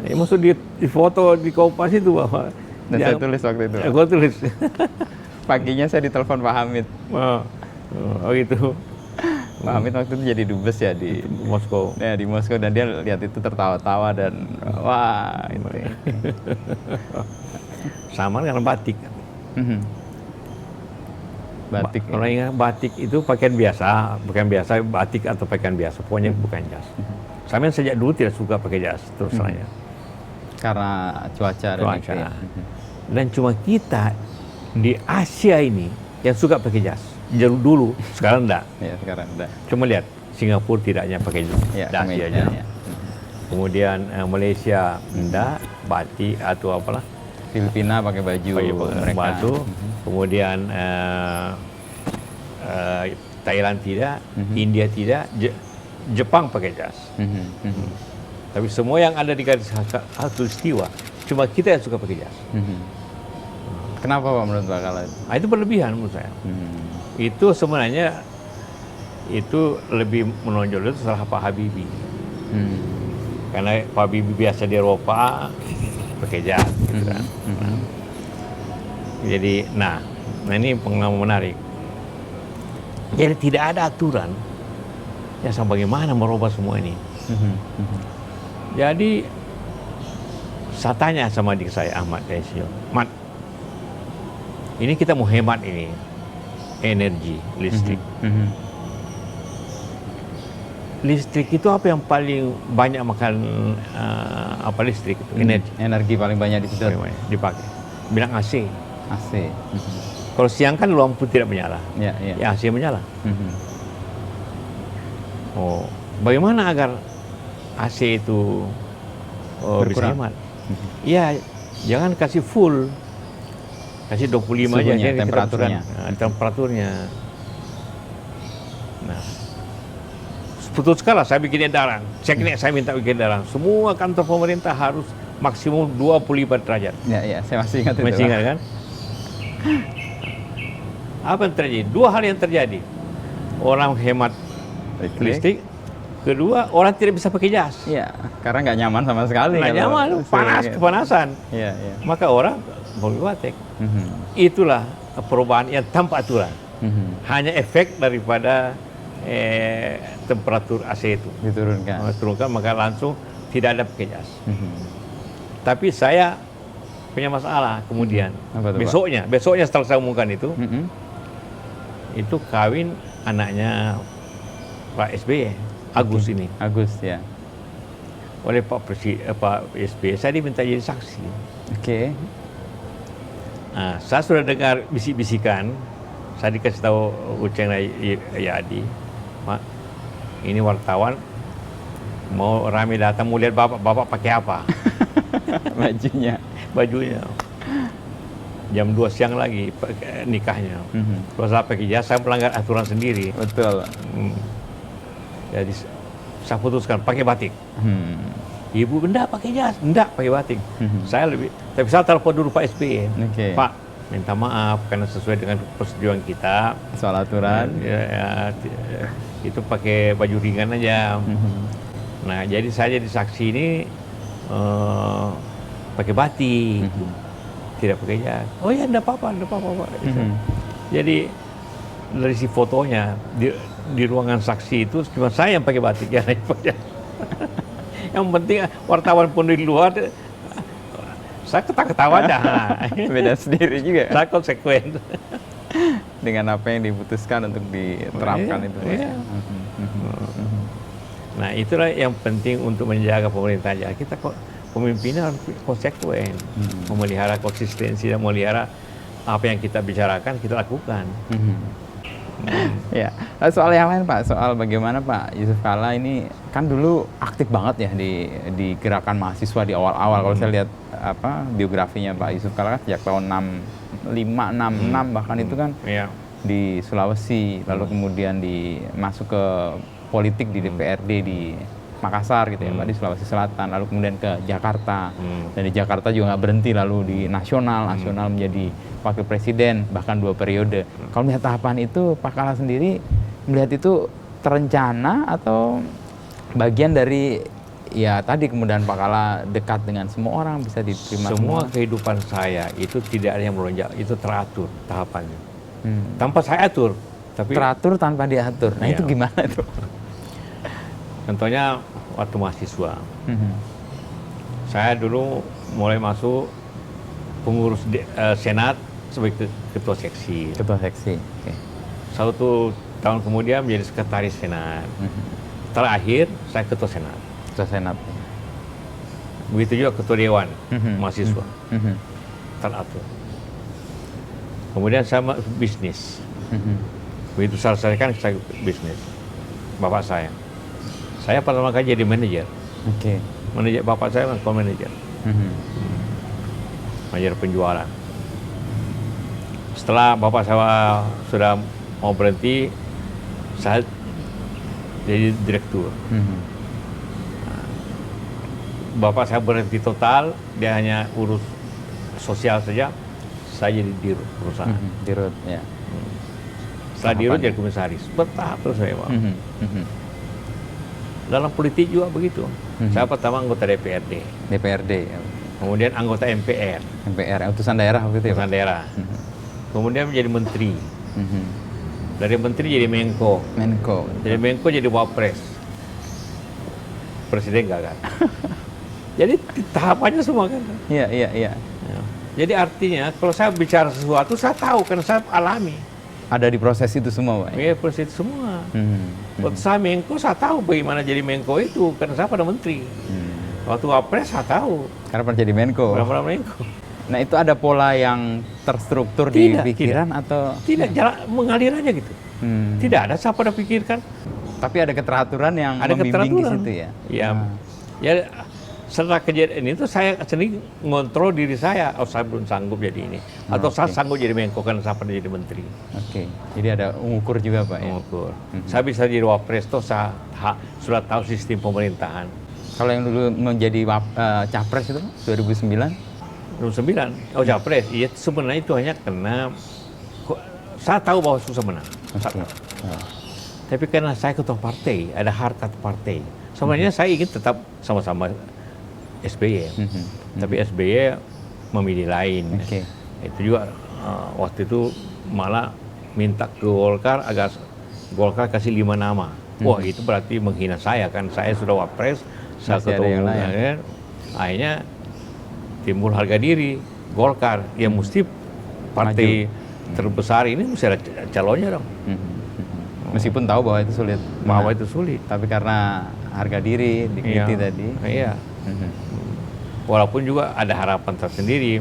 maksud di foto di Kompas itu bahwa dan saya tulis waktu itu. Aku tulis. Paginya saya ditelepon Pak Hamid. Oh gitu. Pak Hamid waktu itu jadi dubes ya di Moskow. Ya, di Moskow, dan dia lihat itu tertawa-tawa dan wah itu. Sama dengan batik. Batik. Kalau ingat batik itu pakaian biasa, batik atau pakaian biasa, pokoknya bukan jas. Saya sejak dulu tidak suka pakai jas terus terangnya. Karena cuaca. Dan cuma kita di Asia ini yang suka pakai jas. Dulu, sekarang enggak. Ya, sekarang enggak. Cuma lihat, Singapura tidaknya pakai dasi aja. Kemudian Malaysia enggak, batik atau apalah. Filipina pakai baju mereka. Kemudian Thailand tidak, India tidak, Jepang pakai jas. Tapi semua yang ada di garis khatulistiwa, cuma kita yang suka pakai jas. Kenapa Pak menurut Pak Kala? Itu berlebihan menurut saya. Itu sebenarnya itu lebih menonjol itu salah Pak Habibie. Karena Pak Habibie biasa di Eropa pakai jas, gitu kan. Jadi, nah ini pengalaman menarik. Jadi tidak ada aturan. Ya, sama bagaimana merubah semua ini. Jadi saya tanya sama adik saya Ahmad Desio, Mat, ini kita mau hemat ini energi listrik. Listrik itu apa yang paling banyak makan listrik itu? Energi paling banyak di situ dipakai. Bilang AC. AC. Kalau siang kan lampu tidak menyala. Ya. Ya AC menyala. Oh, bagaimana agar AC itu bisa hemat? Iya, jangan kasih full. Kasih 25 aja temperaturnya. Nah, betul sekali saya bikin edaran. Saya minta bikin edaran. Semua kantor pemerintah harus maksimum 25 derajat. Ya, saya masih ingat itu. Masih ingat kan? Apa yang terjadi? Dua hal yang terjadi. Orang hemat listrik. Kedua, orang tidak bisa pakai jas. Iya, karena nggak nyaman sama sekali. Nggak nyaman, panas, kepanasan. Iya. Maka orang Polwiwatek. Itulah perubahan yang tanpa aturan. Hanya efek daripada temperatur AC itu diturunkan, maka langsung tidak ada pakai jas. Tapi saya punya masalah kemudian. Besoknya setelah saya umumkan itu kawin anaknya Pak SBY, Agus ini. Agus ya. Oleh Pak SBY saya diminta jadi saksi. Oke. Nah, saya sudah dengar bisik-bisikan. Saya dikasih tahu Uceng Yadi, Pak, ini wartawan mau rame datang, mau lihat bapak pakai apa? Bajunya. Jam 2 siang lagi nikahnya. Kalau saya pakai jas, saya melanggar aturan sendiri. Betul. Jadi saya putuskan pakai batik. Ibu enggak pakai jas, enggak pakai batik. Tapi saya telepon dulu Pak SBY. Pak, minta maaf karena sesuai dengan persetujuan kita soal aturan. Itu pakai baju ringan aja. Nah, jadi saya jadi saksi ini pakai batik, tidak pakai jas. Oh ya, enggak apa-apa. Jadi dari si fotonya di ruangan saksi itu cuma saya yang pakai batik, ya. Yang penting wartawan pun di luar, saya ketawa aja. Beda sendiri juga. Saya konsekuen dengan apa yang diputuskan untuk diterapkan itu. Iya. Nah, itulah yang penting untuk menjaga pemerintahan. Kita pemimpinnya harus konsekuen, memelihara konsistensi dan memelihara apa yang kita bicarakan kita lakukan. Ya, soal yang lain Pak, soal bagaimana Pak Yusuf Kalla ini kan dulu aktif banget ya di gerakan mahasiswa di awal-awal. Kalau saya lihat biografinya Pak Yusuf Kalla kan sejak tahun 65, 66 bahkan itu kan di Sulawesi, lalu kemudian masuk ke politik di DPRD di Makassar gitu ya Pak, di Sulawesi Selatan, lalu kemudian ke Jakarta, dan di Jakarta juga nggak berhenti, lalu di nasional menjadi wakil presiden bahkan 2 periode. Kalau melihat tahapan itu, Pak Kalla sendiri melihat itu terencana atau bagian dari ya tadi kemudian Pak Kalla dekat dengan semua orang, bisa diterima semua kehidupan saya itu tidak ada yang melonjak, itu teratur tahapannya. Tanpa saya atur, tapi teratur tanpa diatur. Nah, itu gimana itu? Contohnya waktu mahasiswa, saya dulu mulai masuk pengurus senat sebagai ketua seksi. Ketua seksi. Okay. 1 tahun kemudian menjadi sekretaris senat. Terakhir saya ketua senat. Ketua senat. Begitu juga ketua dewan mahasiswa. Teratur. Kemudian saya bisnis. Begitu saya selesaikan saya bisnis. Bapak saya pertama kali jadi manajer. Manajer bapak saya manajer. Manajer penjualan. Setelah bapak saya sudah mau berhenti, saya jadi direktur. Bapak saya berhenti total, dia hanya urus sosial saja. Saya jadi dirut perusahaan. Dirut, ya. Setelah dirut jadi komisaris. Bertahap terus saya, Pak. Dalam politik juga begitu. Saya pertama anggota DPRD. Ya. Kemudian anggota MPR. Utusan daerah waktu itu ya? Utusan daerah. Kemudian menjadi menteri. Dari menteri jadi Menko. Jadi Menko jadi Wapres. Presiden gagal. Jadi tahapannya semua kan. Iya. Jadi artinya kalau saya bicara sesuatu saya tahu karena saya alami. Ada di proses itu semua, Pak? Iya, proses itu semua. Waktu saya Menko, saya tahu bagaimana jadi Menko itu, karena saya pada menteri. Waktu Wapres, saya tahu. Karena pernah jadi Menko. Nah, itu ada pola yang terstruktur di pikiran atau? Tidak, jalan mengalir aja gitu. Tidak ada saya pada pikirkan. Tapi ada keteraturan yang membimbing di situ ya? Iya. Ya, setelah kejadian itu saya sendiri ngontrol diri saya, saya belum sanggup jadi ini, atau saya sanggup jadi Menko karena saya pernah jadi menteri. Jadi ada mengukur juga Pak ya? Mengukur. Saya bisa jadi Wapres, saya sudah tahu sistem pemerintahan. Kalau yang dulu menjadi Capres itu 2009? 2009, Capres, iya sebenarnya itu hanya karena saya tahu bahwa susah menang. Tapi karena saya ketua partai, ada harkat partai. Sebenarnya saya ingin tetap sama-sama SBY. Tapi SBY memilih lain. Oke. Itu juga waktu itu malah minta ke Golkar agar Golkar kasih 5 nama. Wah, itu berarti menghina saya kan. Saya sudah wapres, saya Masih ada ketua yang umum, lain. kan. Akhirnya timbul harga diri Golkar. Ya mesti partai terbesar ini mesti ada calonnya dong. Meskipun tahu bahwa itu sulit. Bahwa itu sulit. Tapi karena harga diri, dignity Iya. tadi. Iya. Walaupun juga ada harapan tersendiri.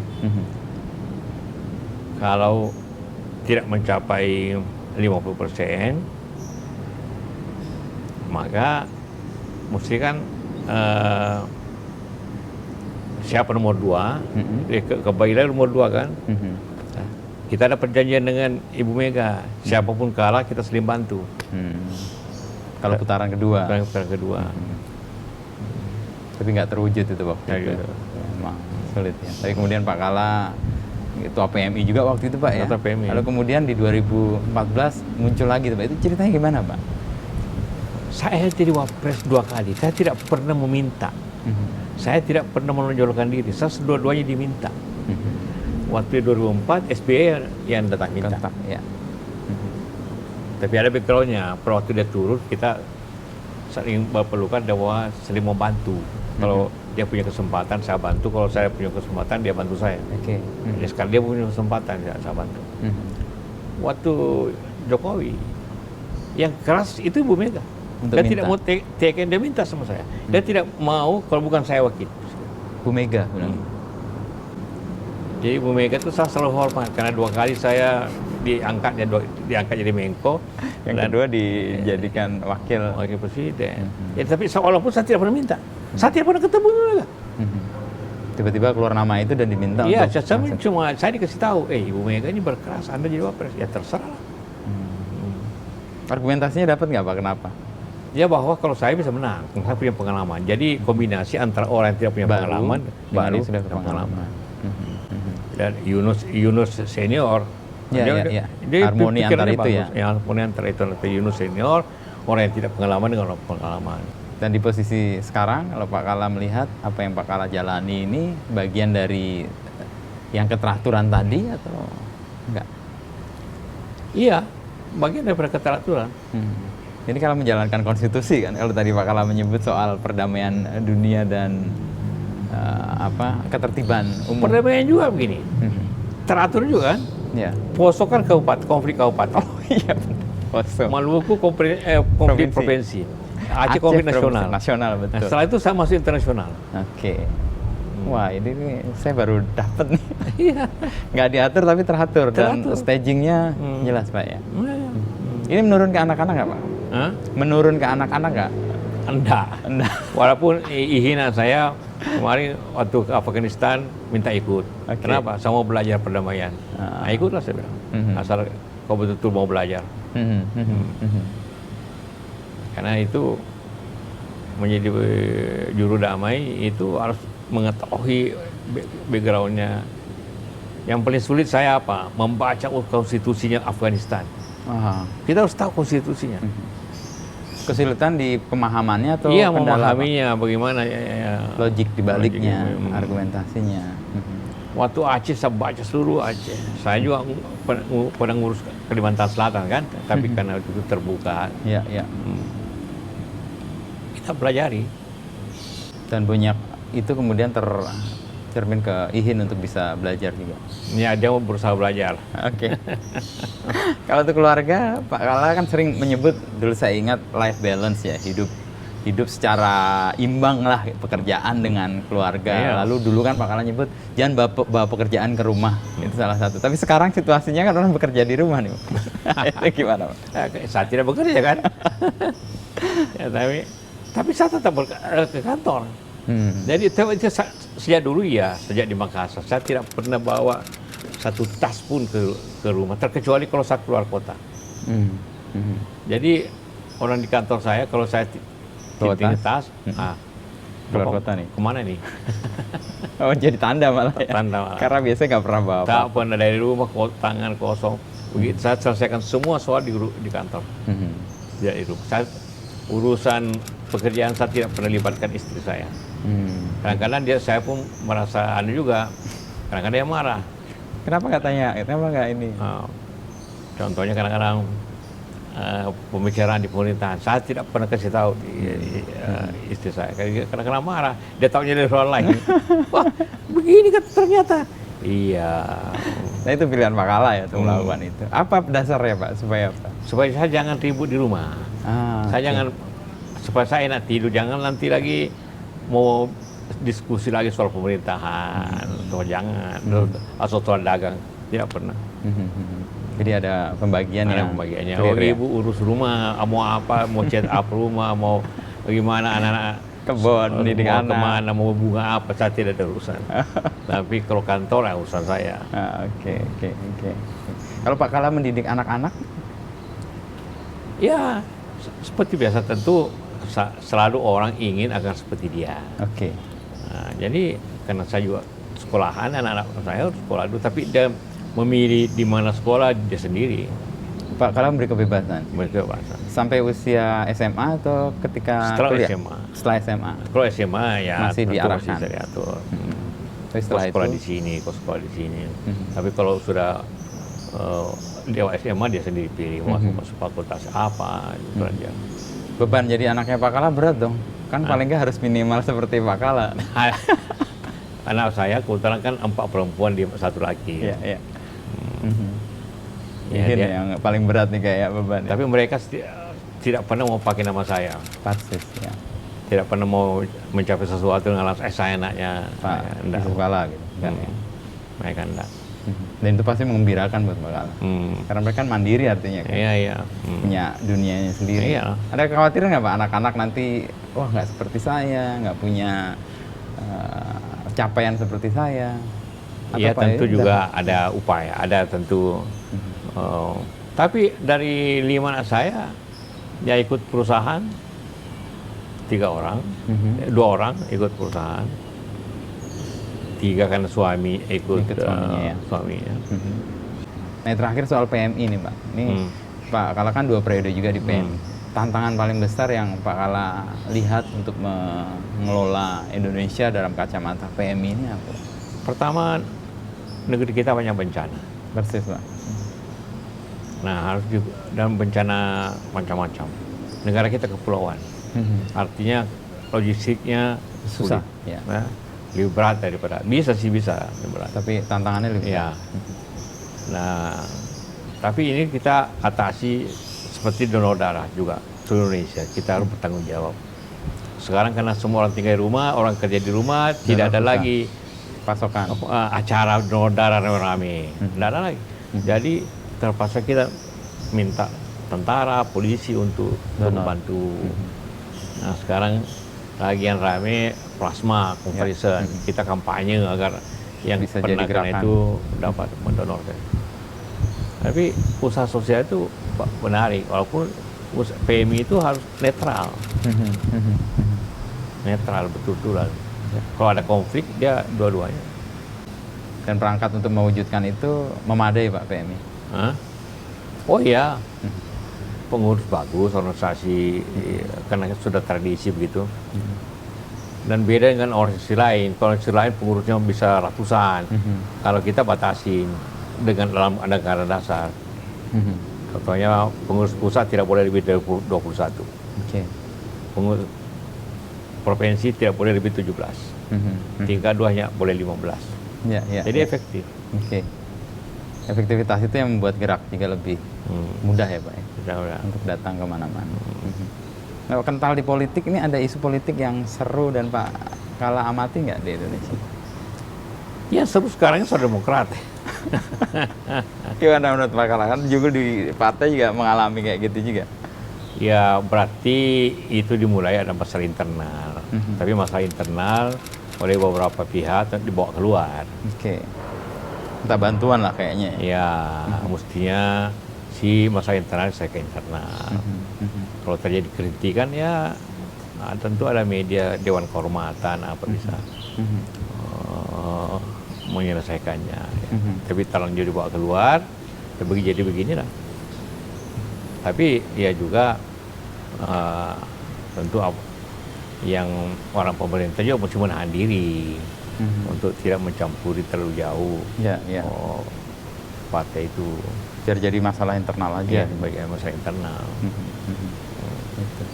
Kalau tidak mencapai 50%, maka mesti kan siapa nomor 2, kebagian nomor 2 kan. Kita ada perjanjian dengan Ibu Mega, siapapun kalah kita saling bantu. Kalau putaran kedua. Putaran kedua. Tapi nggak terwujud itu waktu Ya, itu. gitu. Emang sulit ya. Tapi kemudian Pak Kala Ketua PMI juga waktu itu Pak ya. Ketua PMI. Lalu kemudian di 2014 muncul lagi tuh Pak. Itu ceritanya gimana Pak? Saya jadi wapres 2 kali, saya tidak pernah meminta. Saya tidak pernah menonjolkan diri, saya dua-duanya diminta. Waktu 2004 SBY yang datang minta. Kontak ya. Tapi ada backgroundnya, pada waktu dia turun kita saling berpelukan bahwa saling membantu. Kalau dia punya kesempatan saya bantu, kalau saya punya kesempatan dia bantu saya. Oke. Jadi sekarang dia punya kesempatan saya bantu. Waktu Jokowi yang keras itu Ibu Mega. Untuk Dia minta. tidak mau take, dia minta sama saya. Dia tidak mau kalau bukan saya wakil. Bu Mega bilang. Jadi Bu Mega itu saya selalu hormat karena 2 kali saya diangkat jadi Menko. Yang dan kedua dijadikan wakil. wakil presiden. Ya, tapi walaupun saya tidak pernah minta, saya tidak pernah ketemu Bu Mega. Tiba-tiba keluar nama itu dan diminta Iya, untuk saya dikasih tahu, Ibu Mega ini berkeras, Anda jadi wapres. Ya terserah lah. Argumentasinya dapat nggak Pak? Kenapa? Ya bahwa kalau saya bisa menang, saya punya pengalaman. Jadi kombinasi antara orang yang tidak punya pengalaman, baru dengan sudah yang berpengalaman. Dan Yunus senior. Ya. Harmoni pikirannya antara itu ya. Harmoni antara itu antara Yunus senior, orang yang tidak pengalaman dengan orang pengalaman. Dan di posisi sekarang, kalau Pak Kala melihat apa yang Pak Kala jalani ini bagian dari yang keteraturan tadi atau enggak? Iya, bagian daripada keteraturan. Jadi kalau menjalankan konstitusi kan, kalau tadi Pak Kala menyebut soal perdamaian dunia dan ketertiban umum. Perdamaian juga begini, teratur juga kan. Ya. Poso kan konflik kabupaten. Oh iya benar. Poso. Maluku konflik provinsi. Aceh konflik nasional. Nasional Nah, betul. setelah itu saya masuk internasional. Oke. Wah ini nih, saya baru dapat nih. Iya. Nggak diatur tapi teratur. Dan Teratur. stagingnya jelas Pak ya. Ini menurun ke anak-anak nggak Pak? Hah? Menurun ke anak-anak nggak? Enggak. Enggak. Walaupun ihina saya kemarin waktu ke Afghanistan minta ikut. Oke. Kenapa? Saya mau belajar perdamaian. Nah, ikutlah saya bilang. Asal kau betul-betul mau belajar. Karena itu menjadi juru damai itu harus mengetahui backgroundnya. Yang paling sulit saya apa? Membaca konstitusinya Afghanistan. Kita harus tahu konstitusinya. Kesulitan di pemahamannya atau Iya, pendalaman? memahaminya bagaimana ya. Logik dibaliknya, Logik, argumentasinya. Waktu Aceh saya baca seluruh Aceh. Saya juga pernah ngurus Kalimantan Selatan kan, tapi karena itu terbuka. Iya, iya. Kita pelajari. Dan banyak itu kemudian tercermin ke Ihin untuk bisa belajar juga. Ya, dia mau berusaha belajar. Oke. Kalau untuk keluarga, Pak Kala kan sering menyebut, dulu saya ingat life balance ya, hidup secara imbang lah, pekerjaan dengan keluarga. Iya. Lalu dulu kan Pak Kala nyebut jangan bawa pekerjaan ke rumah, itu salah satu. Tapi sekarang situasinya kan orang bekerja di rumah nih. Itu gimana Pak? Saya tidak bekerja kan. Ya, tapi saya tetap ke kantor. Jadi sejak dulu ya, sejak di Makassar, saya tidak pernah bawa satu tas pun ke rumah, terkecuali kalau saya keluar kota. Jadi orang di kantor saya, kalau saya Bawa tinggal tas, Keluar kota nih. Kemana nih? Oh jadi tanda malah ya? Tanda malah. Karena biasanya nggak pernah bawa Tak pernah dari rumah, tangan kosong. Begitu saya selesaikan semua soal di kantor. Tidak di rumah. Urusan pekerjaan saya tidak pernah libatkan istri saya. Kadang-kadang saya pun merasa juga kadang-kadang dia marah. Kenapa nggak tanya? Kenapa nggak ini? Contohnya kadang-kadang pembicaraan di pemerintahan, saya tidak pernah kasih tahu istri saya. Kadang-kadang marah, dia taunya dari soal lain. Wah, begini kan ternyata. Iya. Nah itu pilihan Pak Kala ya untuk melakukan itu. Apa dasarnya Pak? Supaya apa? Supaya saya jangan ribut di rumah. Supaya saya enak tidur, jangan nanti lagi mau diskusi lagi soal pemerintahan, atau jangan, atau soal dagang, tidak pernah. Jadi ada pembagian Ada yang pembagiannya. clear, Oh, ya? ibu urus rumah, mau apa, mau cat up rumah, mau bagaimana anak-anak Kebun, didik mau anak. kemana, mau bunga apa, saya tidak ada urusan. Tapi kalau kantor ya urusan saya. Oke. Kalau Pak Kala mendidik anak-anak? Ya, seperti biasa tentu selalu orang ingin agar seperti dia. Oke. Nah, jadi karena saya juga sekolahan, anak-anak saya harus sekolah dulu, tapi dia memilih di mana sekolah dia sendiri. Pak Kala memberi kebebasan Mereka bahasa. sampai usia SMA atau ketika Setelah kuliah? SMA. Setelah SMA. Kalau SMA ya Masih tentu diarahkan. masih bisa diatur. Tapi setelah Kau sekolah itu di sini, kau sekolah di sini. Tapi kalau sudah lewat SMA dia sendiri pilih mau masuk fakultas apa, gitu aja. beban jadi anaknya Pak Kala berat dong. Kan paling nggak harus minimal seperti Pak Kala. Anak saya kebetulan kan 4 perempuan, dia 1 laki. Iya. Ya, Ini dia- yang paling berat nih kayak beban. Tapi mereka tidak pernah mau pakai nama saya. Persis ya. Tidak pernah mau mencapai sesuatu dengan langsung saya anaknya. Pak Enggak. Yusuf Kala gitu. Kan, ya. Mereka enggak. Dan itu pasti mengembirakan buat Pak Kala. Karena mereka kan mandiri artinya kan. Iya. Punya dunianya sendiri. Iya. Ada kekhawatiran nggak Pak anak-anak nanti wah nggak seperti saya, nggak punya capaian seperti saya? Iya, Atau Pak, tentu ya, juga ada upaya, ada tentu. Tapi dari 5 anak saya, ya ikut perusahaan 3 orang, 2 orang ikut perusahaan, 3 kan suami ikut suaminya ya. suaminya. Nah yang terakhir soal PMI nih Pak. Ini Pak Kala kan 2 periode juga di PMI. Tantangan paling besar yang Pak Kala lihat untuk mengelola Indonesia dalam kacamata PMI ini apa? Pertama, negeri kita banyak bencana. Persis Pak. Nah, harus juga dalam bencana macam-macam. Negara kita kepulauan, artinya logistiknya Susah, sulit. ya. Nah, lebih berat daripada bisa lebih berat. Tapi tantangannya lebih Ya. Nah, tapi ini kita atasi seperti donor darah juga seluruh Indonesia. Kita harus bertanggung jawab. Sekarang karena semua orang tinggal di rumah, orang kerja di rumah, tidak ada susah. lagi pasokan. acara donor darah rame-rame. Tidak ada lagi. Jadi terpaksa kita minta tentara, polisi untuk membantu. Nah sekarang lagi yang rame plasma convalescent. Kita kampanye agar yang Bisa pernah jadi kena gerakan. itu dapat mendonorkan. Tapi usaha sosial itu menarik, walaupun PMI itu harus netral. Netral betul-betulan. Kalau ada konflik dia dua-duanya. Dan perangkat untuk mewujudkan itu memadai Pak PMI. Hah? Oh iya, pengurus bagus, organisasi karena sudah tradisi begitu. Dan beda dengan organisasi lain. Kalau organisasi lain pengurusnya bisa ratusan. Kalau kita batasin dengan dalam anggaran dasar. Contohnya pengurus pusat tidak boleh lebih dari 21. Oke. Pengurus provinsi tidak boleh lebih 17. Tingkat 2 hanya boleh 15. Ya. Jadi efektif. Oke. Efektivitas itu yang membuat gerak juga lebih mudah ya Pak ya, Udah. untuk datang kemana-mana. Nah, kental di politik ini ada isu politik yang seru dan Pak Kala amati nggak di Indonesia? Ya seru sekarang soal Demokrat. Gimana menurut Pak Kala? Kan juga di partai juga mengalami kayak gitu juga. Ya berarti itu dimulai ada masalah internal. Tapi masalah internal oleh beberapa pihak dibawa keluar. Oke. Minta bantuan lah kayaknya. Ya mestinya si masalah internal saya ke internal. Kalau terjadi kritikan ya tentu ada media Dewan Kehormatan apa bisa menyelesaikannya. Ya. Tapi tolong dia dibawa keluar, jadi beginilah. Tapi ya juga tentu yang orang pemerintah juga mesti menahan diri. untuk tidak mencampuri terlalu jauh Ya, ya. partai itu. Biar jadi masalah internal aja. Ya, sebagai masalah internal. Gitu.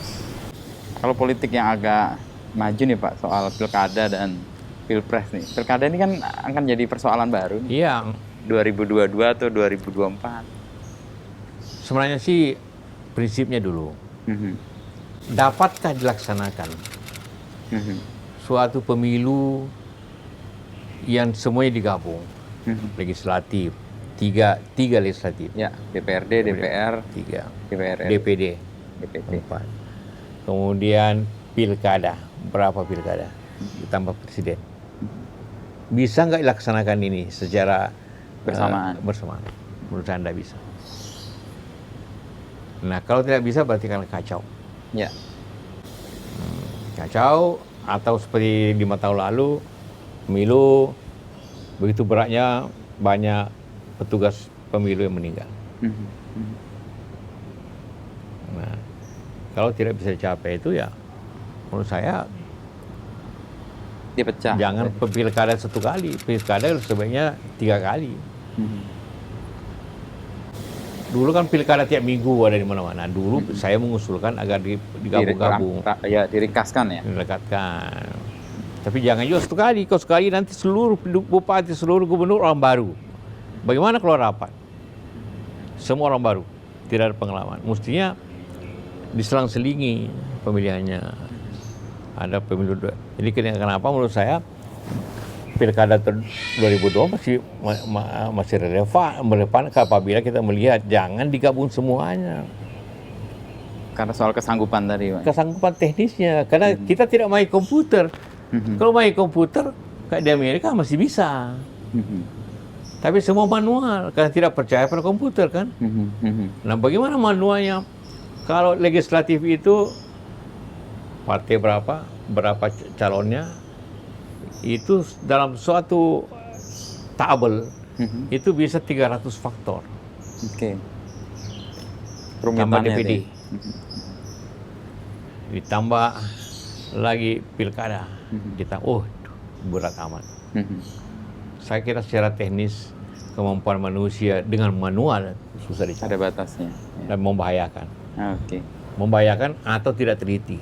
Kalau politik yang agak maju nih Pak, soal pilkada dan pilpres nih. Pilkada ini kan akan jadi persoalan baru nih. Iya. 2022 atau 2024. Sebenarnya sih prinsipnya dulu. Dapatkah dilaksanakan suatu pemilu yang semuanya digabung? Legislatif, tiga legislatif. Ya, DPRD, DPR, Tiga. DPR, DPD, DPP. 4. Kemudian pilkada, berapa pilkada? Ditambah presiden. Bisa nggak dilaksanakan ini secara bersamaan? Menurut saya tidak bisa. Nah, kalau tidak bisa berarti kan kacau. Ya. Kacau, atau seperti 5 tahun lalu, pemilu begitu beratnya, banyak petugas pemilu yang meninggal. Nah, kalau tidak bisa dicapai itu ya, menurut saya Dipecah. jangan pilkada 1 kali, pilkada sebaiknya 3 kali. Dulu kan pilkada tiap minggu ada di mana-mana. Dulu saya mengusulkan agar digabung-gabung. Ya, diringkaskan ya. Dilekatkan. Tapi jangan juga 1 kali. Kalau sekali nanti seluruh bupati, seluruh gubernur orang baru. Bagaimana kalau rapat? Semua orang baru. Tidak ada pengalaman. Mestinya diselang-selingi pemilihannya. Ada pemilu. Jadi kenapa menurut saya pilkada 2002 masih relevan apabila kita melihat jangan digabung semuanya. Karena soal kesanggupan tadi, Pak. Kesanggupan teknisnya, karena kita tidak main komputer. Kalau main komputer kayak di Amerika masih bisa. Tapi semua manual, karena tidak percaya pada komputer kan. Nah, bagaimana manualnya? Kalau legislatif itu partai berapa calonnya, itu dalam suatu tabel itu bisa 300 faktor. Oke. Tambah DPD. Ditambah lagi pilkada. Kita berat amat. Saya kira secara teknis kemampuan manusia dengan manual susah dicapai. Ada batasnya. Ya. Dan membahayakan. Oke. Membahayakan atau tidak teliti.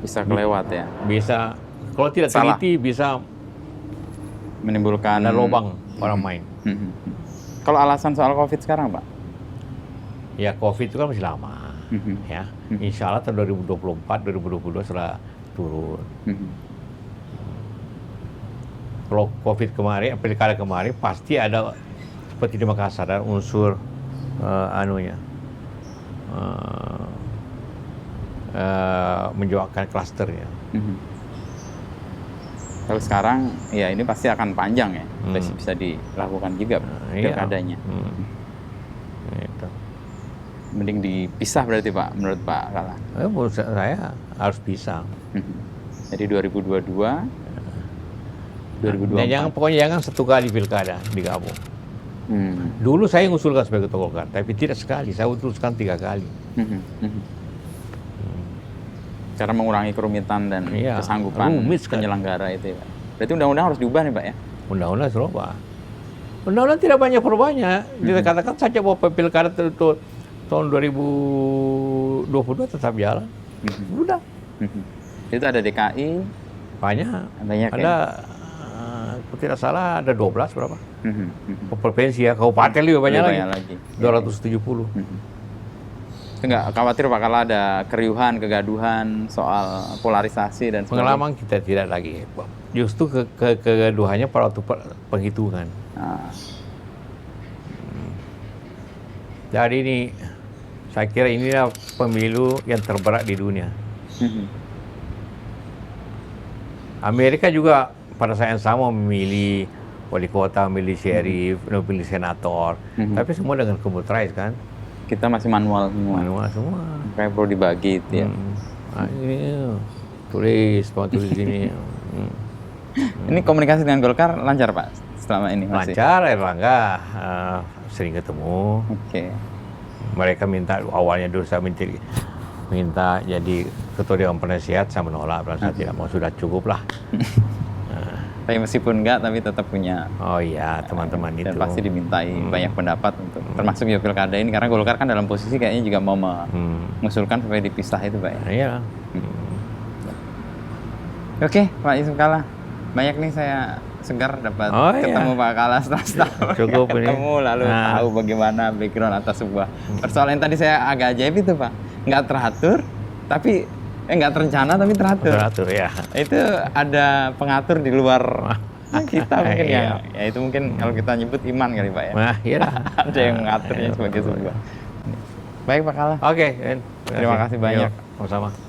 Bisa kelewat ya. Bisa, kalau tidak teliti bisa menimbulkan ada lubang orang main. Kalau alasan soal COVID sekarang, Pak? Ya, COVID itu kan masih lama. Ya, insya Allah tahun 2024, 2022 sudah turun. Kalau COVID kemarin, pilkada kemarin pasti ada seperti di Makassar ada unsur menjawabkan klasternya. Kalau sekarang, ya ini pasti akan panjang ya, bisa dilakukan juga pilkadanya. Itu. Mending dipisah berarti Pak, menurut Pak Kala? Menurut saya harus pisah. Jadi 2022, 2024. Pokoknya jangan 1 kali pilkada digabung. Dulu saya mengusulkan sebagai ketua Golkar, tapi tidak sekali, saya usulkan 3 kali. Cara mengurangi kerumitan dan kesanggupan penyelenggara itu ya, Pak. Berarti undang-undang harus diubah nih Pak ya? Undang-undang harus diubah. Undang-undang tidak banyak perubahannya. Kita katakan saja bahwa pilkada itu tahun 2022 tetap jalan. Udah. Itu ada DKI. Banyak Ada, ya? Kalau tidak salah ada 12 berapa? Provinsi ya, kabupaten lebih banyak lagi. 270. Enggak khawatir Pak kalau ada keriuhan, kegaduhan soal polarisasi dan sebagainya? Pengalaman kita tidak lagi. Justru kegaduhannya pada waktu penghitungan. Jadi ini, saya kira inilah pemilu yang terberat di dunia. Amerika juga pada saat yang sama memilih wali kota, memilih sheriff, memilih senator. Tapi semua dengan computerized kan. Kita masih manual semua. Manual semua. Kayak perlu dibagi itu ya. Ini tulis ini. Ini komunikasi dengan Golkar lancar Pak selama ini masih? Lancar, Erlangga sering ketemu. Oke. Mereka minta awalnya dulu saya minta jadi ketua dewan penasihat, saya menolak, saya tidak mau, sudah cukup lah. Tapi meskipun enggak, tapi tetap punya. Oh iya, teman-teman Dan itu. pasti dimintai banyak pendapat untuk termasuk ya pilkada ini, karena Golkar kan dalam posisi kayaknya juga mau mengusulkan supaya dipisah itu Pak ya. Iya. Oke Pak Yusuf Kalla, banyak nih saya segar dapat Oh, iya. ketemu Pak Kalla setelah setahun Cukup ini. ketemu, lalu tahu bagaimana background atas sebuah persoalan yang tadi saya agak ajaib itu Pak, nggak teratur tapi nggak terencana tapi teratur. Teratur ya. Itu ada pengatur di luar kita mungkin Iya. ya itu mungkin kalau kita nyebut iman kali Pak ya. Nah, iya. Ada yang mengaturnya sebagai sebuah. Baik Pak Kalla. Oke. Terima kasih banyak. Sama-sama.